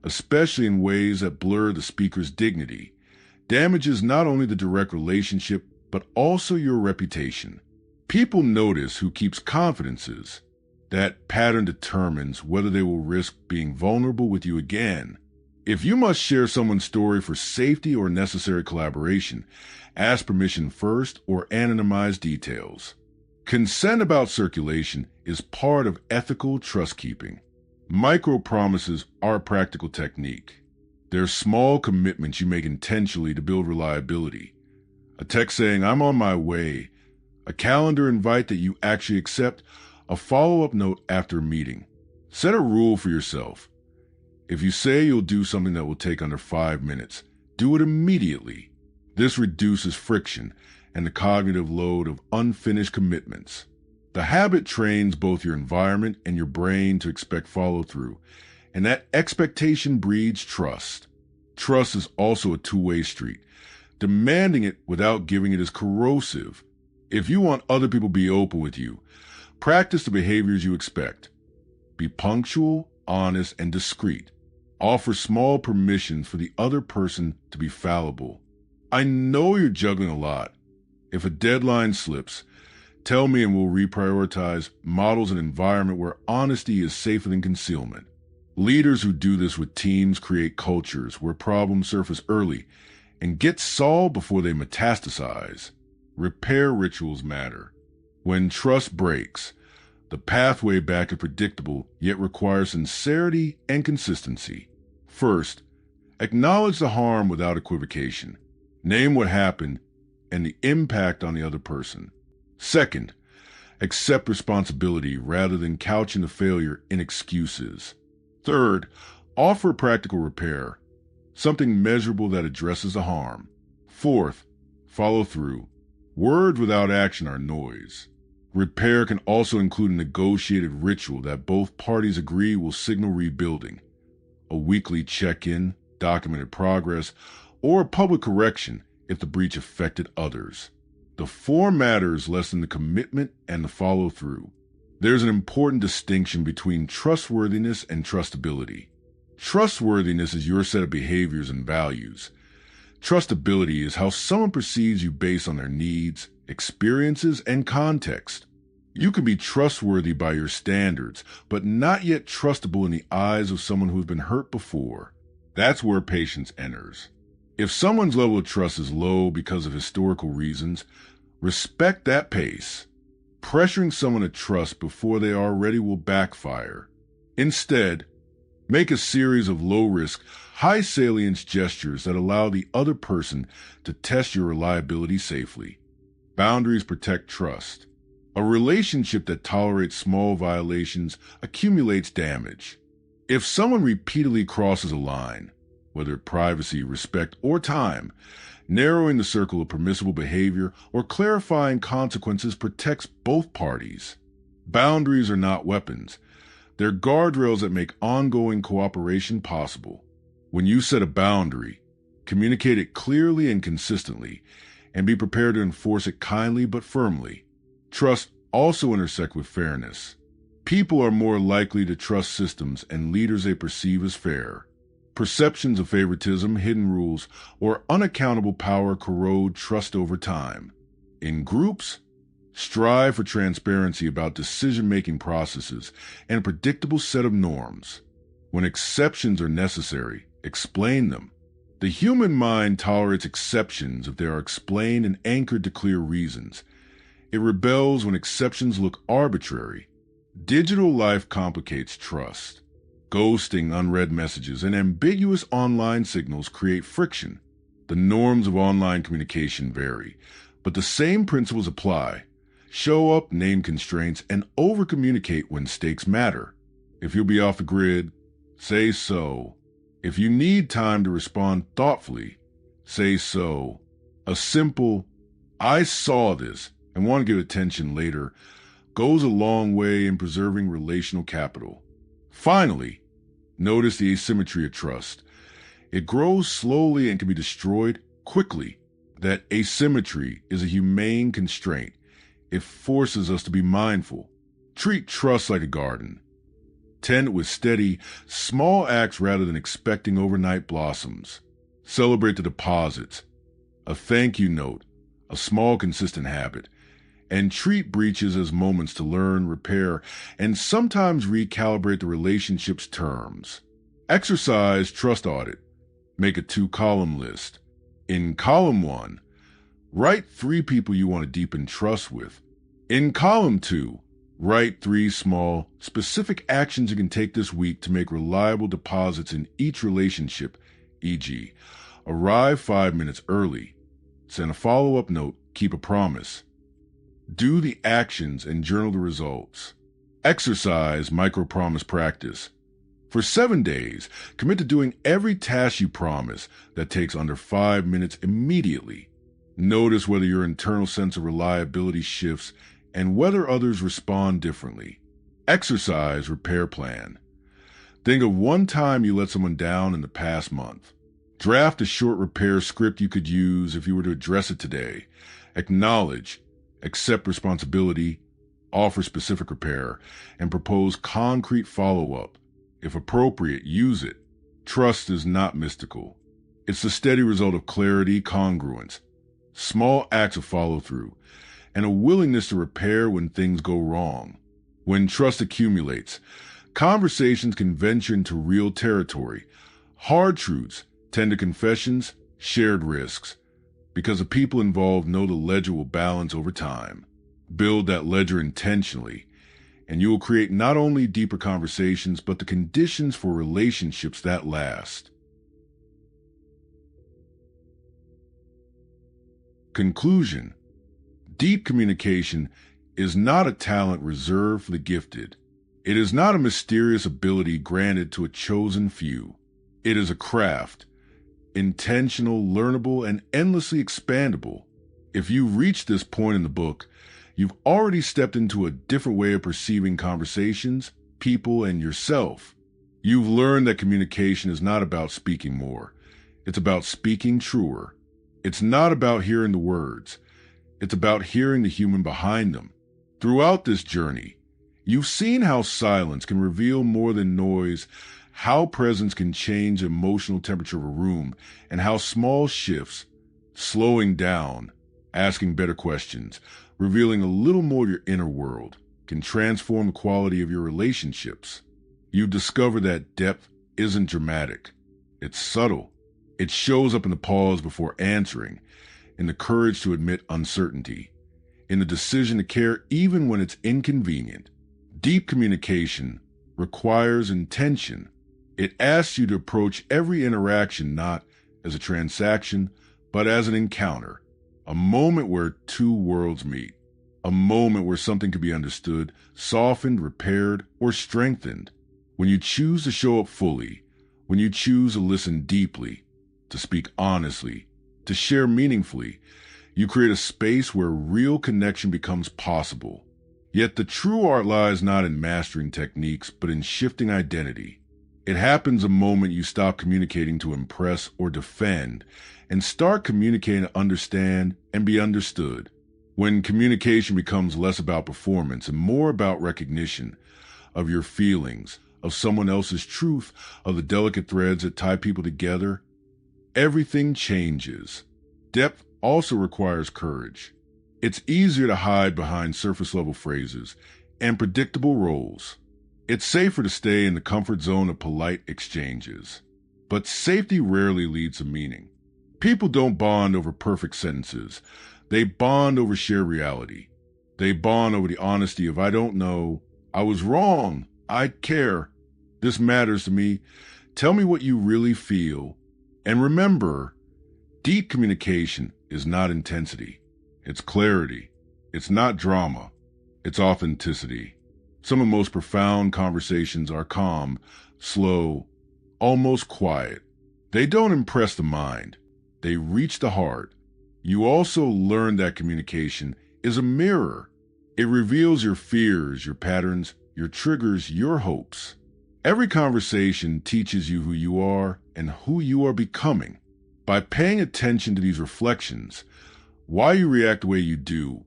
especially in ways that blur the speaker's dignity, damages not only the direct relationship, but also your reputation. People notice who keeps confidences. That pattern determines whether they will risk being vulnerable with you again. If you must share someone's story for safety or necessary collaboration, ask permission first or anonymize details. Consent about circulation is part of ethical trust-keeping. Micro-promises are a practical technique. They're small commitments you make intentionally to build reliability. A text saying, "I'm on my way," a calendar invite that you actually accept, a follow-up note after a meeting. Set a rule for yourself. If you say you'll do something that will take under 5 minutes, do it immediately. This reduces friction and the cognitive load of unfinished commitments. The habit trains both your environment and your brain to expect follow-through, and that expectation breeds trust. Trust is also a two-way street. Demanding it without giving it is corrosive. If you want other people to be open with you, practice the behaviors you expect. Be punctual, honest, and discreet. Offer small permissions for the other person to be fallible. I know you're juggling a lot. If a deadline slips, tell me and we'll reprioritize. Models an environment where honesty is safer than concealment. Leaders who do this with teams create cultures where problems surface early and get solved before they metastasize. Repair rituals matter. When trust breaks, the pathway back is predictable yet requires sincerity and consistency. First, acknowledge the harm without equivocation. Name what happened and the impact on the other person. Second, accept responsibility rather than couching the failure in excuses. Third, offer practical repair, something measurable that addresses the harm. Fourth, follow through. Words without action are noise. Repair can also include a negotiated ritual that both parties agree will signal rebuilding. A weekly check-in, documented progress, or a public correction if the breach affected others. The form matters less than the commitment and the follow-through. There's an important distinction between trustworthiness and trustability. Trustworthiness is your set of behaviors and values. Trustability is how someone perceives you based on their needs, experiences, and context. You can be trustworthy by your standards, but not yet trustable in the eyes of someone who has been hurt before. That's where patience enters. If someone's level of trust is low because of historical reasons, respect that pace. Pressuring someone to trust before they are ready will backfire. Instead, make a series of low-risk, high-salience gestures that allow the other person to test your reliability safely. Boundaries protect trust. A relationship that tolerates small violations accumulates damage. If someone repeatedly crosses a line, whether privacy, respect, or time, narrowing the circle of permissible behavior or clarifying consequences protects both parties. Boundaries are not weapons. They're guardrails that make ongoing cooperation possible. When you set a boundary, communicate it clearly and consistently, and be prepared to enforce it kindly but firmly. Trust also intersects with fairness. People are more likely to trust systems and leaders they perceive as fair. Perceptions of favoritism, hidden rules, or unaccountable power corrode trust over time. In groups, strive for transparency about decision-making processes and a predictable set of norms. When exceptions are necessary, explain them. The human mind tolerates exceptions if they are explained and anchored to clear reasons. It rebels when exceptions look arbitrary. Digital life complicates trust. Ghosting, unread messages, and ambiguous online signals create friction. The norms of online communication vary, but the same principles apply. Show up, name constraints, and over-communicate when stakes matter. If you'll be off the grid, say so. If you need time to respond thoughtfully, say so. A simple, "I saw this and want to give attention later," goes a long way in preserving relational capital. Finally, notice the asymmetry of trust. It grows slowly and can be destroyed quickly. That asymmetry is a humane constraint. It forces us to be mindful. Treat trust like a garden. Tend it with steady, small acts rather than expecting overnight blossoms. Celebrate the deposits. A thank you note, a small consistent habit. And treat breaches as moments to learn, repair, and sometimes recalibrate the relationship's terms. Exercise trust audit. Make a 2-column list. In column 1, write 3 people you want to deepen trust with. In column 2, write 3 small, specific actions you can take this week to make reliable deposits in each relationship, e.g., arrive 5 minutes early, send a follow-up note, keep a promise. Do the actions and journal the results. Exercise micro-promise practice. For 7 days, commit to doing every task you promise that takes under 5 minutes immediately. Notice whether your internal sense of reliability shifts and whether others respond differently. Exercise repair plan. Think of one time you let someone down in the past month. Draft a short repair script you could use if you were to address it today. Acknowledge, accept responsibility, offer specific repair, and propose concrete follow-up. If appropriate, use it. Trust is not mystical. It's the steady result of clarity, congruence, small acts of follow-through, and a willingness to repair when things go wrong. When trust accumulates, conversations can venture into real territory. Hard truths tend to confessions, shared risks, because the people involved know the ledger will balance over time. Build that ledger intentionally, and you will create not only deeper conversations, but the conditions for relationships that last. Conclusion: deep communication is not a talent reserved for the gifted. It is not a mysterious ability granted to a chosen few. It is a craft, intentional, learnable, and endlessly expandable. If you reach this point in the book, you've already stepped into a different way of perceiving conversations, people, and yourself. You've learned that communication is not about speaking more. It's about speaking truer. It's not about hearing the words. It's about hearing the human behind them. Throughout this journey, you've seen how silence can reveal more than noise, how presence can change the emotional temperature of a room, and how small shifts, slowing down, asking better questions, revealing a little more of your inner world, can transform the quality of your relationships. You discover that depth isn't dramatic. It's subtle. It shows up in the pause before answering, in the courage to admit uncertainty, in the decision to care even when it's inconvenient. Deep communication requires intention. It asks you to approach every interaction not as a transaction, but as an encounter, a moment where two worlds meet, a moment where something can be understood, softened, repaired, or strengthened. When you choose to show up fully, when you choose to listen deeply, to speak honestly, to share meaningfully, you create a space where real connection becomes possible. Yet the true art lies not in mastering techniques, but in shifting identity. It happens the moment you stop communicating to impress or defend and start communicating to understand and be understood. When communication becomes less about performance and more about recognition of your feelings, of someone else's truth, of the delicate threads that tie people together, everything changes. Depth also requires courage. It's easier to hide behind surface-level phrases and predictable roles. It's safer to stay in the comfort zone of polite exchanges. But safety rarely leads to meaning. People don't bond over perfect sentences. They bond over shared reality. They bond over the honesty of, I don't know, I was wrong, I care, this matters to me, tell me what you really feel. And remember, deep communication is not intensity. It's clarity. It's not drama. It's authenticity. Some of the most profound conversations are calm, slow, almost quiet. They don't impress the mind. They reach the heart. You also learn that communication is a mirror. It reveals your fears, your patterns, your triggers, your hopes. Every conversation teaches you who you are and who you are becoming. By paying attention to these reflections, why you react the way you do,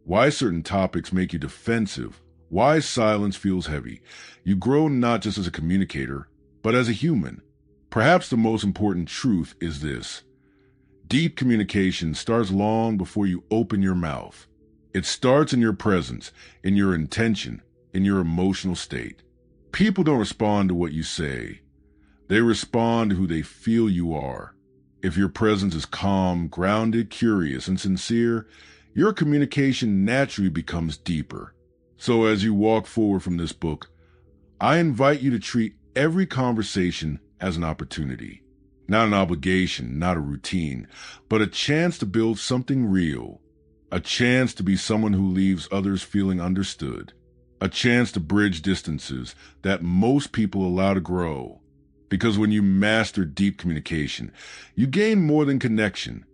why certain topics make you defensive, why silence feels heavy, you grow not just as a communicator, but as a human. Perhaps the most important truth is this: deep communication starts long before you open your mouth. It starts in your presence, in your intention, in your emotional state. People don't respond to what you say. They respond to who they feel you are. If your presence is calm, grounded, curious, and sincere, your communication naturally becomes deeper. So as you walk forward from this book, I invite you to treat every conversation as an opportunity. Not an obligation, not a routine, but a chance to build something real. A chance to be someone who leaves others feeling understood. A chance to bridge distances that most people allow to grow. Because when you master deep communication, you gain more than connection.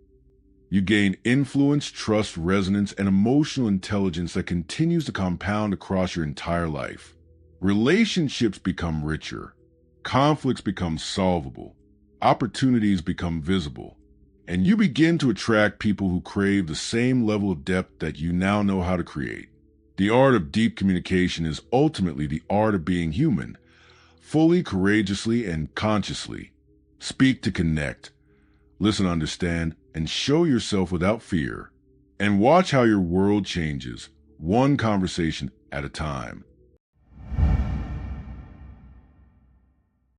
You gain influence, trust, resonance, and emotional intelligence that continues to compound across your entire life. Relationships become richer. Conflicts become solvable. Opportunities become visible. And you begin to attract people who crave the same level of depth that you now know how to create. The art of deep communication is ultimately the art of being human, fully, courageously, and consciously. Speak to connect, listen, understand, and show yourself without fear. And watch how your world changes, one conversation at a time.